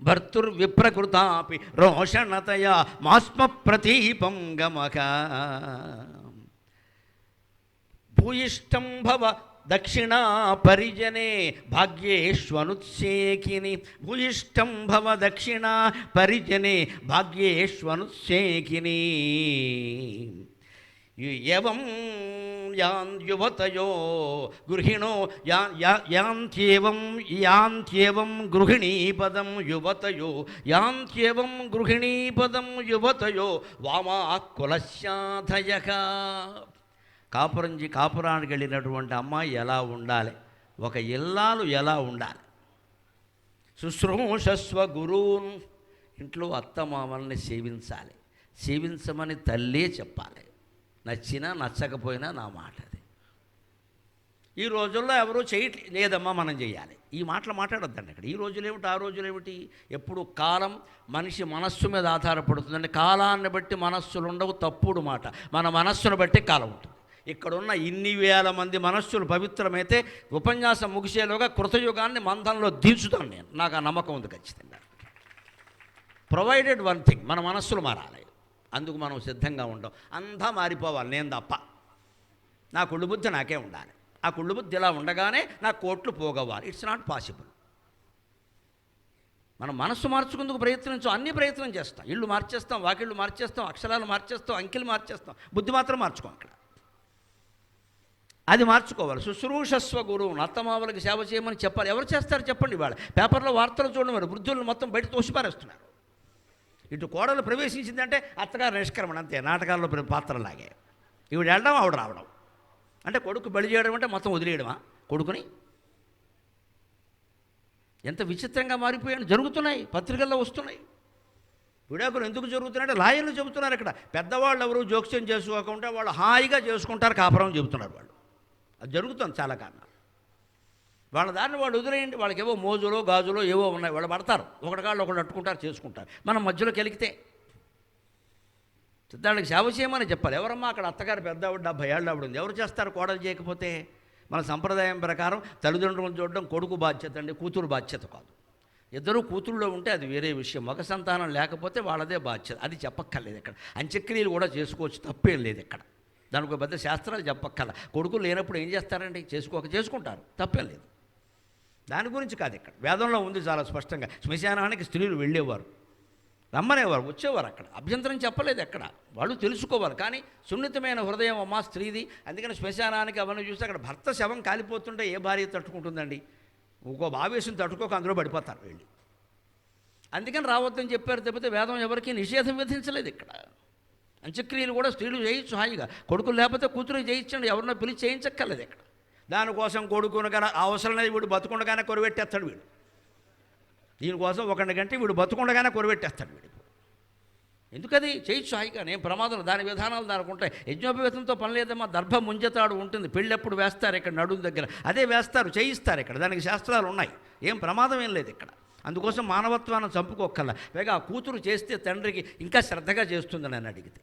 భర్తుర్విప్రకృతాపి రోషణతయా మాస్మ ప్రతీపం గమగ. భూయిష్టం భవ దక్షిణా పరిజనే భాగ్యేష్వనుత్సేకిని. భూయిష్టం భవ దక్షిణా పరిజనే భాగ్యేష్వనుత్సేకిని. ఏవం యువతయో గృహిణో యాంత్యేవం గృహిణీపదం యువతయో యాంత్యేవం గృహిణీపదం యువతయో వామా కులశాధయక. కాపురానికి వెళ్ళినటువంటి అమ్మాయి ఎలా ఉండాలి, ఒక ఇల్లాలు ఎలా ఉండాలి? శుశ్రూషస్వ గురూన్. ఇంట్లో అత్తమామల్ని సేవించాలి, సేవించమని తల్లే చెప్పాలి. నచ్చినా నచ్చకపోయినా నా మాట అది. ఈ రోజుల్లో ఎవరూ లేదమ్మా మనం చేయాలి, ఈ మాటలు మాట్లాడొద్దండి ఇక్కడ. ఈ రోజులు ఏమిటి ఆ రోజులు ఏమిటి? ఎప్పుడు కాలం మనిషి మనస్సు మీద ఆధారపడుతుందండి. కాలాన్ని బట్టి మనస్సులు ఉండవు, తప్పుడు మాట. మన మనస్సును బట్టి కాలం ఉంటుంది. ఇక్కడున్న ఇన్ని వేల మంది మనస్సులు పవిత్రమైతే ఉపన్యాసం ముగిసేలోగా కృతయుగాన్ని మందంలో దించుతాను నేను, నాకు ఆ నమ్మకం ఉంది ఖచ్చితంగా. ప్రొవైడెడ్ వన్ థింగ్, మన మనస్సులు మారాలి. అందుకు మనం సిద్ధంగా ఉండం. అంతా మారిపోవాలి, నేను తప్ప. నా కుళ్ళు బుద్ధి నాకే ఉండాలి. ఆ కుళ్ళు బుద్ధి ఇలా ఉండగానే నా కోట్లు పోగవాలి. It's not possible. మనం మనస్సు మార్చుకుందుకు ప్రయత్నించాం, అన్ని ప్రయత్నం చేస్తాం. ఇళ్ళు మార్చేస్తాం, వాకిళ్ళు మార్చేస్తాం, అక్షరాలు మార్చేస్తాం, అంకెలు మార్చేస్తాం, బుద్ధి మాత్రం మార్చుకోం అక్కడ. అది మార్చుకోవాలి. శుశ్రూషస్వ గురువు. అత్తమామలకి సేవ చేయమని చెప్పాలి. ఎవరు చేస్తారు చెప్పండి? ఇవాళ పేపర్లో వార్తలు చూడండి, మరి వృద్ధులను మొత్తం బయట తోసిపారేస్తున్నారు. ఇటు కోడలు ప్రవేశించిందంటే అత్తగారు నిష్క్రమణ, అంతే. నాటకాల్లో పాత్రలాగే ఈవిడ వెళ్ళడం ఆవిడ రావడం. అంటే కొడుకు బలి చేయడం అంటే మొత్తం వదిలేయడమా కొడుకుని? ఎంత విచిత్రంగా మారిపోయాను. జరుగుతున్నాయి, పత్రికల్లో వస్తున్నాయి. విడాకులు ఎందుకు జరుగుతున్నాయంటే లాయర్లు చెబుతున్నారు ఇక్కడ. పెద్దవాళ్ళు ఎవరు జోక్యం చేసుకోకుండా వాళ్ళు హాయిగా చేసుకుంటారు కాపురం చెబుతున్నారు వాళ్ళు. అది జరుగుతుంది చాలా కారణాలు. వాళ్ళ దాన్ని వాళ్ళు వదిలేయండి. వాళ్ళకి ఏవో మోజులో గాజులో ఏవో ఉన్నాయి, వాళ్ళు పడతారు, ఒకటికాళ్ళు ఒకళ్ళు అట్టుకుంటారు, చేసుకుంటారు. మనం మధ్యలోకి వెలిగితే సిద్ధాళ్ళకి సేవ చేయమని చెప్పాలి. ఎవరమ్మా అక్కడ? అత్తగారు పెద్ద ఆవిడ, 70 ఏళ్ళ ఆవిడ ఉంది. ఎవరు చేస్తారు కోడలు చేయకపోతే? మన సంప్రదాయం ప్రకారం తల్లిదండ్రులను చూడడం కొడుకు బాధ్యత అండి, కూతురు బాధ్యత కాదు. ఇద్దరు కూతుళ్ళో ఉంటే అది వేరే విషయం, మగ సంతానం లేకపోతే వాళ్ళదే బాధ్యత, అది చెప్పక్కర్లేదు ఇక్కడ. అంత్యక్రియలు కూడా చేసుకోవచ్చు, తప్పేం లేదు ఇక్కడ, దానికి పెద్ద శాస్త్రాలు చెప్పక్కర్ల. కొడుకులు లేనప్పుడు ఏం చేస్తారండి, చేసుకుంటారు, తప్పేం లేదు, దాని గురించి కాదు ఇక్కడ. వేదంలో ఉంది చాలా స్పష్టంగా, శ్మశానానికి స్త్రీలు వెళ్ళేవారు, రమ్మనేవారు, వచ్చేవారు, అక్కడ అభ్యంతరం చెప్పలేదు ఎక్కడ. వాళ్ళు తెలుసుకోవాలి, కానీ సున్నితమైన హృదయం అమ్మ స్త్రీది. అందుకని శ్మశానానికి అవన్నీ చూస్తే అక్కడ భర్త శవం కాలిపోతుంటే ఏ భార్య తట్టుకుంటుందండి, ఇంకో ఆవేశం తట్టుకోక అందులో పడిపోతారు వెళ్ళి. అందుకని రావద్దని చెప్పారు తప్పితే వేదం ఎవరికి నిషేధం విధించలేదు ఇక్కడ. అంత్యక్రియలు కూడా స్త్రీలు చేయొచ్చు హాయిగా, కొడుకులు లేకపోతే కూతురు చేయించండి, ఎవరినో పిలిచి చేయించక్కర్లేదు ఇక్కడ. దానికోసం కొడుకునగా అవసరం లేదు, వీడు బతుకుండగానే కొరివెట్టేస్తాడు వీడు, దీనికోసం ఒకటి గంటే వీడు బతుకుండగానే కొరివెట్టేస్తాడు వీడు. ఎందుకది చేయొచ్చు హాయిగా, నేను ప్రమాదం, దాని విధానాలు దానికి ఉంటాయి. యజ్ఞోపవేతంతో పని లేదమ్మా, దర్భ ముంజతాడు ఉంటుంది, పెళ్ళెప్పుడు వేస్తారు ఇక్కడ నడుం దగ్గర, అదే వేస్తారు, చేయిస్తారు ఇక్కడ, దానికి శాస్త్రాలు ఉన్నాయి, ఏం ప్రమాదం ఏం లేదు ఇక్కడ. అందుకోసం మానవత్వాన్ని చంపుకోక్కల్లా. పైగా ఆ కూతురు చేస్తే తండ్రికి ఇంకా శ్రద్ధగా చేస్తుందని అని అడిగితే,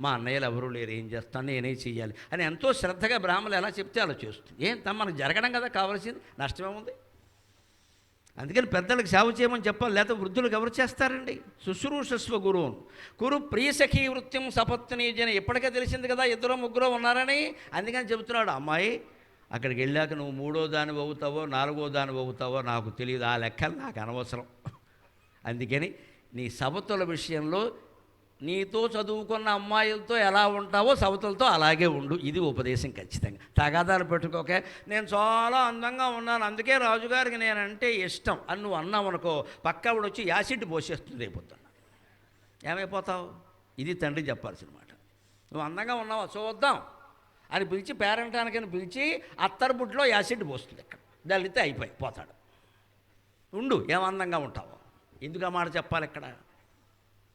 మా అన్నయ్యలు ఎవరూ లేరు, ఏం చేస్తాను, నేనే చెయ్యాలి అని ఎంతో శ్రద్ధగా బ్రాహ్మణులు ఎలా చెప్తే అలా చేస్తుంది. ఏం మనకు జరగడం కదా కావాల్సింది, నష్టమేముంది. అందుకని పెద్దలకు సేవ చేయమని చెప్పాలి, లేకపోతే వృద్ధులకు ఎవరు చేస్తారండి. శుశ్రూషస్వ గురువును కురు ప్రియసఖీ వృత్యం సపత్నీజని, ఎప్పటికే తెలిసింది కదా ఇద్దరు ముగ్గురు ఉన్నారని. అందుకని చెబుతున్నాడు, అమ్మాయి అక్కడికి వెళ్ళాక నువ్వు 3వ దానివి అవుతావో 4వ దానివి అవుతావో నాకు తెలియదు, ఆ లెక్కలు నాకు అనవసరం. అందుకని నీ సవతుల విషయంలో నీతో చదువుకున్న అమ్మాయిలతో ఎలా ఉంటావో సవతులతో అలాగే ఉండు, ఇది ఉపదేశం ఖచ్చితంగా. తగాదాలు పెట్టుకోకే, నేను చాలా అందంగా ఉన్నాను అందుకే రాజుగారికి నేనంటే ఇష్టం అని నువ్వు అన్నావు పక్కవిడ వచ్చి యాసిడ్ పోసేస్తుంది రేపొద్దున, ఏమైపోతావు. ఇది తండ్రి చెప్పాల్సిన మాట. నువ్వు అందంగా ఉన్నావా చూద్దాం అని పిలిచి, పేరెంటానికని పిలిచి అత్తరుబుట్లో యాసిడ్ పోస్తుంది ఇక్కడ, దళితే అయిపోయి పోతాడు. ఉండు, ఏమందంగా ఉంటావు, ఎందుకు ఆ మాట చెప్పాలి ఇక్కడ.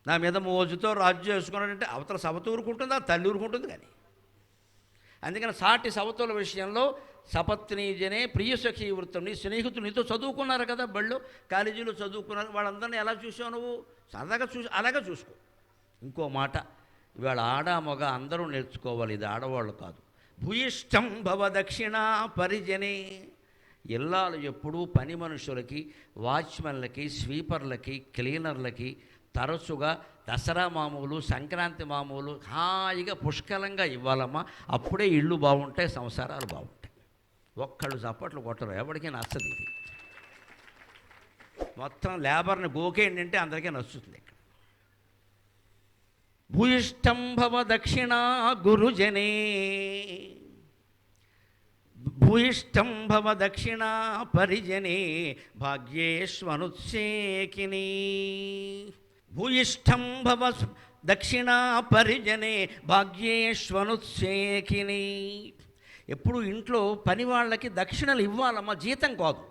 నా మీద మోజుతో రాజు చేసుకున్నాడంటే అవతల సవత ఊరుకుంటుందా, తల్లి ఊరుకుంటుంది. కానీ అందుకని సాటి సవతుల విషయంలో సపత్నీజనే ప్రియసఖీ వృత్తం, నీ స్నేహితులు నీతో చదువుకున్నారు కదా, బళ్ళు కాలేజీలో చదువుకున్నారు, వాళ్ళందరినీ ఎలా చూసావు నువ్వు, సరదాగా అలాగే చూసుకో. ఇంకో మాట, ఇవాళ ఆడ మగ అందరూ నేర్చుకోవాలి, ఇది ఆడవాళ్ళు కాదు. భూయిష్టం భవ దక్షిణ పరిజనే, ఇల్లాలు ఎప్పుడూ పని మనుషులకి, వాచ్మెన్లకి, స్వీపర్లకి, క్లీనర్లకి తరచుగా దసరా మామూలు, సంక్రాంతి మామూలు హాయిగా పుష్కలంగా ఇవ్వాలమ్మా, అప్పుడే ఇళ్ళు బాగుంటాయి, సంసారాలు బాగుంటాయి. ఒక్కళ్ళు చప్పట్లు కొట్టరు, ఎవరికీ నచ్చదు ఇది. మొత్తం లేబర్ని గోకేయండి అంటే అందరికీ నచ్చుతుంది ఇక్కడ. భూయిష్టం భవ దక్షిణ గురుజనే, భూయిష్టం భవ దక్షిణ పరిజనే భాగ్యేష్వనుత్సేకిని. భూయిష్టం భవ దక్షిణ పరిజనే భాగ్యేష్వనుత్సేకిని. ఎప్పుడు ఇంట్లో పని వాళ్ళకి దక్షిణలు ఇవ్వాలమ్మా, జీతం కాదు.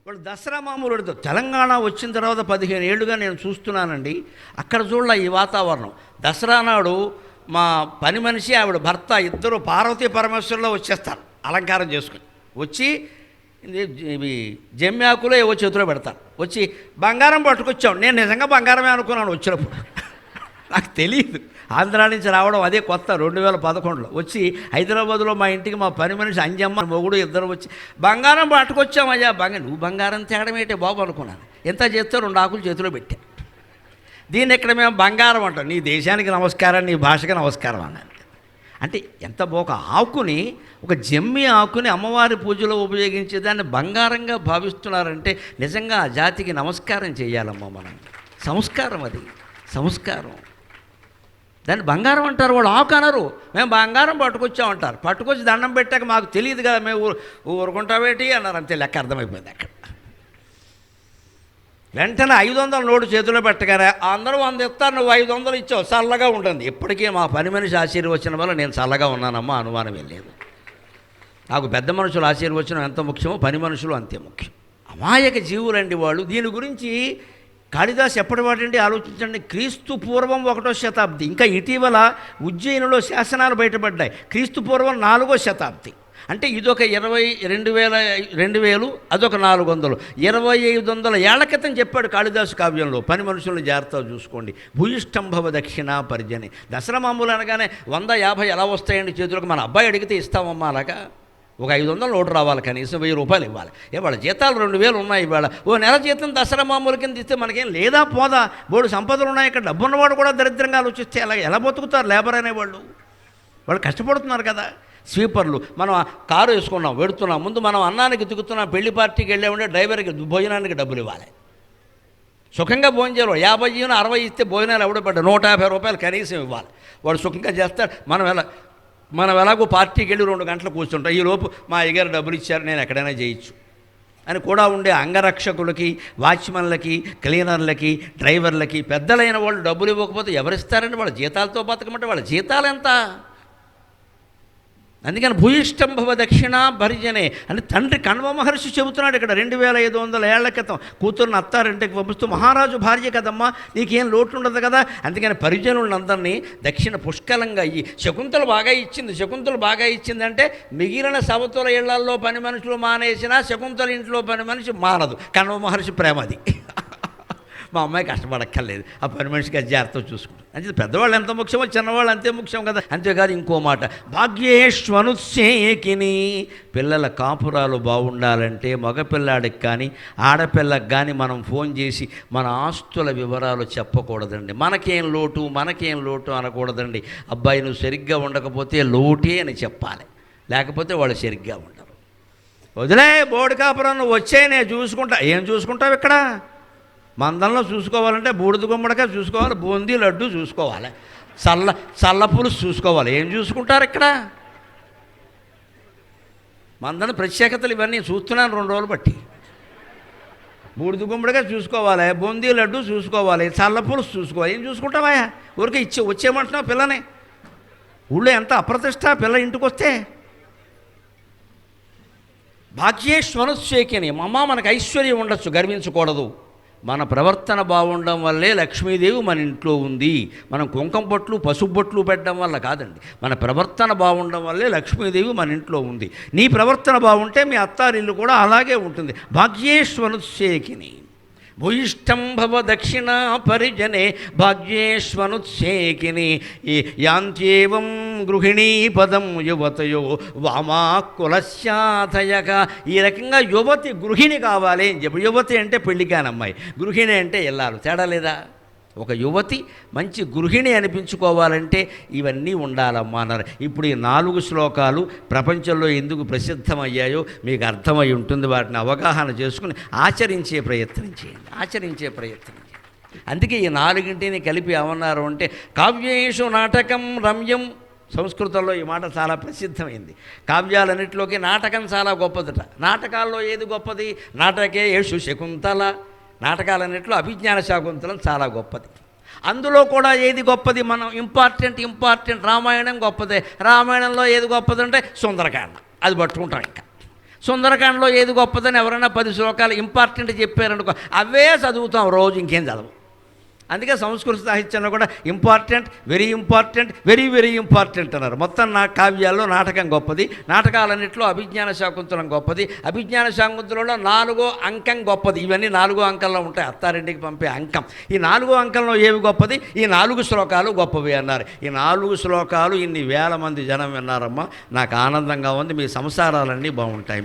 వాళ్ళు దసరా మామూలు తెలంగాణ వచ్చిన తర్వాత 15 ఏళ్ళుగా నేను చూస్తున్నానండి, అక్కడ చూడాల ఈ వాతావరణం. దసరా నాడు మా పని మనిషి ఆవిడ భర్త ఇద్దరు పార్వతీ పరమేశ్వరులో వచ్చేస్తారు అలంకారం చేసుకుని, వచ్చి ఇవి జమ్యాకులో ఏవో చేతిలో పెడతారు, వచ్చి బంగారం పట్టుకొచ్చాం. నేను నిజంగా బంగారమే అనుకున్నాను వచ్చినప్పుడు, నాకు తెలియదు. ఆంధ్రా నుంచి రావడం అదే కొత్త, 2011లో వచ్చి హైదరాబాద్లో మా ఇంటికి మా పని మనిషి అంజమ్మ మొగుడు ఇద్దరు వచ్చి బంగారం పట్టుకొచ్చామయ్యా. నువ్వు బంగారం తేడం ఏంటే బాబు అనుకున్నాను. ఎంత చేస్తే 2 ఆకులు చేతిలో పెట్టా. దీన్ని ఇక్కడ మేము బంగారం అంటాం, నీ దేశానికి నమస్కారం, నీ భాషకి నమస్కారం అన్నాను. అంటే ఎంత ఒక ఆకుని, ఒక జమ్మి ఆకుని అమ్మవారి పూజలో ఉపయోగించే దాన్ని బంగారంగా భావిస్తున్నారంటే నిజంగా ఆ జాతికి నమస్కారం చేయాలమ్మా మనం. సంస్కారం, అది సంస్కారం. దాన్ని బంగారం అంటారు, వాళ్ళు ఆకు అనరు. మేము బంగారం పట్టుకొచ్చామంటారు, పట్టుకొచ్చి దండం పెట్టాక మాకు తెలియదు కదా, మేము ఊరుకుంటావేటి అన్నారు, అంతే లెక్క అర్థమైపోయింది అక్కడ. వెంటనే 500 నోటు చేతిలో పెట్టగానే అందరూ 100 ఇస్తారు, నువ్వు 500 ఇచ్చావు, చల్లగా ఉంటుంది. ఇప్పటికీ మా పని మనిషి ఆశీర్వచనం వల్ల నేను చల్లగా ఉన్నానమ్మా, అనుమానం వెళ్ళలేదు. నాకు పెద్ద మనుషులు ఆశీర్వచనం ఎంత ముఖ్యమో పని మనుషులు అంతే ముఖ్యం. అమాయక జీవులండి వాళ్ళు. దీని గురించి కాళిదాసు ఎప్పటివాటండి ఆలోచించండి. క్రీస్తు పూర్వం 1వ శతాబ్ది, ఇంకా ఇటీవల ఉజ్జయినిలో శాసనాలు బయటపడ్డాయి. క్రీస్తు పూర్వం 4వ శతాబ్ది. అంటే ఇదొక 2000 అదొక 400, 2500 ఏళ్ల క్రితం చెప్పాడు కాళిదాసు కావ్యంలో. పని మనుషులను జాగ్రత్తగా చూసుకోండి. భూయిష్టంభవ దక్షిణ పరిజని. దసరా మామూలు అనగానే 100, 50 ఎలా వస్తాయండి చేతులకు? మన అబ్బాయి అడిగితే ఇస్తామమ్మా అలాగా. ఒక 500 నోటు రావాలి, కనీసం 1000 రూపాయలు ఇవ్వాలి. వాళ్ళ జీతాలు 2000 ఉన్నాయి ఇవాళ. ఓ నెల జీతం దసరా మామూలు కింద ఇస్తే మనకేం లేదా పోదా? బోడు సంపదలు ఉన్నాయి. ఇక్కడ డబ్బున్నవాడు కూడా దరిద్రంగా ఆలోచిస్తే ఎలా బతుకుతారు లేబర్ అనేవాళ్ళు? వాళ్ళు కష్టపడుతున్నారు కదా. స్వీపర్లు, మనం కారు వేసుకున్నాం, వెడుతున్నాం, ముందు మనం అన్నానికి దిగుతున్నాం, పెళ్లి పార్టీకి వెళ్ళామంటే డ్రైవర్కి భోజనానికి డబ్బులు ఇవ్వాలి. సుఖంగా భోజనం చేయాలి. 50 60 ఇస్తే భోజనాలు ఎవడో పడ్డా 150 రూపాయలు కనీసం ఇవ్వాలి. వాడు సుఖంగా చేస్తాడు. మనం ఎలాగో పార్టీకి వెళ్ళి 2 గంటలు కూర్చుంటాం. ఈలోపు మా అయ్యగారు డబ్బులు ఇచ్చారు, నేను ఎక్కడైనా చేయొచ్చు అని కూడా ఉండే అంగరక్షకులకి, వాచ్మెన్లకి, క్లీనర్లకి, డ్రైవర్లకి, పెద్దలైన వాళ్ళు డబ్బులు ఇవ్వకపోతే ఎవరిస్తారండి? వాళ్ళ జీతాలతో బతకమంటే వాళ్ళ జీతాలు ఎంత? అందుకని భూయిష్టం భవ దక్షిణ భరిజనే అని తండ్రి కణ్వ మహర్షి చెబుతున్నాడు ఇక్కడ. 2500 ఏళ్ల క్రితం కూతురుని అత్తారింటికి పంపిస్తూ, మహారాజు భార్య కదమ్మా, నీకేం లోటు ఉండదు కదా. అందుకని పరిజనులందరినీ దక్షిణ పుష్కలంగా ఇయ్యి. శకుంతలు బాగా ఇచ్చిందంటే మిగిలిన సవతుల ఇళ్లల్లో పని మనుషులు మానేసినా శకుంతల ఇంట్లో పని మనిషి మానదు. కణ్వ మహర్షి ప్రేమ అది. మా అమ్మాయి కష్టపడక్కర్లేదు, ఆ పని మనిషికి అది జాగ్రత్త చూసుకుంటాం. అంటే పెద్దవాళ్ళు ఎంత ముఖ్యమో చిన్నవాళ్ళు అంతే ముఖ్యం కదా. అంతేకాదు ఇంకో మాట, భాగ్యేష్వనుత్సేకిని, పిల్లల కాపురాలు బాగుండాలంటే మగపిల్లాడికి కానీ ఆడపిల్లకి కానీ మనం ఫోన్ చేసి మన ఆస్తుల వివరాలు చెప్పకూడదండి. మనకేం లోటు అనకూడదండి. అబ్బాయి నువ్వు సరిగ్గా ఉండకపోతే లోటే అని చెప్పాలి, లేకపోతే వాళ్ళు సరిగ్గా ఉండరు. వదిలే బోడి కాపురం, నువ్వు వచ్చే నేను చూసుకుంటా. ఏం చూసుకుంటావు ఇక్కడ? మందంలో చూసుకోవాలంటే బూడిద గుమ్మడికాయ చూసుకోవాలి, బూందీ లడ్డు చూసుకోవాలి, చల్ల పులుసు చూసుకోవాలి. ఏం చూసుకుంటారు ఇక్కడ? మందన ప్రత్యేకతలు ఇవన్నీ చూస్తున్నాను 2 రోజులు బట్టి. బూడిద గుమ్మడికాయ చూసుకోవాలి, బూందీ లడ్డు చూసుకోవాలి, చల్ల పులుసు చూసుకోవాలి. ఏం చూసుకుంటావా? ఊరికే వచ్చేయమంటున్నావు పిల్లని. ఊళ్ళో ఎంత అప్రతిష్ట పిల్ల ఇంటికి వస్తే. భాగ్యేష్వనుత్సేకిని, అమ్మ మనకు ఐశ్వర్యం ఉండొచ్చు, గర్వించకూడదు. మన ప్రవర్తన బాగుండడం వల్లే లక్ష్మీదేవి మన ఇంట్లో ఉంది. మనం కుంకం బొట్లు పసుపు బొట్లు పెట్టడం వల్ల కాదండి, మన ప్రవర్తన బాగుండడం వల్లే లక్ష్మీదేవి మన ఇంట్లో ఉంది. నీ ప్రవర్తన బాగుంటే మీ అత్తారిల్లు కూడా అలాగే ఉంటుంది. భాగ్యేష్వనుత్సేకిని భూయిష్టం భవ దక్షిణ పరిజనే భాగ్యేష్వనుత్సేకిని యాంత్యేవం గృహిణీ పదం యువతయో వామాకులశాతయక. ఈ రకంగా యువతి గృహిణి కావాలి అని చెప్పి. యువతి అంటే పెళ్ళికాని అమ్మాయి, గృహిణి అంటే ఇల్లాలు. తేడా లేదా? ఒక యువతి మంచి గృహిణి అనిపించుకోవాలంటే ఇవన్నీ ఉండాలమ్మా అన్నారు. ఇప్పుడు ఈ 4 శ్లోకాలు ప్రపంచంలో ఎందుకు ప్రసిద్ధమయ్యాయో మీకు అర్థమై ఉంటుంది. వాటిని అవగాహన చేసుకుని ఆచరించే ప్రయత్నం చేయండి. అందుకే ఈ 4ంటిని కలిపి ఏమన్నారు అంటే, కావ్యేషు నాటకం రమ్యం. సంస్కృతంలో ఈ మాట చాలా ప్రసిద్ధమైంది. కావ్యాలన్నింటిలోకి నాటకం చాలా గొప్పదట. నాటకాల్లో ఏది గొప్పది? నాటకే యేషు శకుంతల. నాటకాలన్నింటిలో అభిజ్ఞాన శాకుంతలం చాలా గొప్పది. అందులో కూడా ఏది గొప్పది? మనం ఇంపార్టెంట్ రామాయణం గొప్పదే. రామాయణంలో ఏది గొప్పదంటే సుందరకాండ, అది పట్టుకుంటాం. ఇంకా సుందరకాండలో ఏది గొప్పదని ఎవరైనా 10 శ్లోకాలు ఇంపార్టెంట్ చెప్పారనుకో, అవే చదువుతాం రోజు, ఇంకేం చదవం. అందుకే సంస్కృత సాహిత్యంలో కూడా ఇంపార్టెంట్, వెరీ ఇంపార్టెంట్ అన్నారు. మొత్తం నా కావ్యాల్లో నాటకం గొప్పది. నాటకాలన్నింటిలో అభిజ్ఞాన శాకుంతలం గొప్పది. అభిజ్ఞాన శాకుంతలంలో 4వ అంకం గొప్పది. ఇవన్నీ 4వ అంకంలో ఉంటాయి, అత్తారింటికి పంపే అంకం. ఈ 4వ అంకంలో ఏవి గొప్పది? ఈ 4 శ్లోకాలు గొప్పవి అన్నారు. ఈ 4 శ్లోకాలు ఇన్ని వేల మంది జనం విన్నారమ్మా. నాకు ఆనందంగా ఉంది. మీ సంసారాలన్నీ బాగుంటాయి.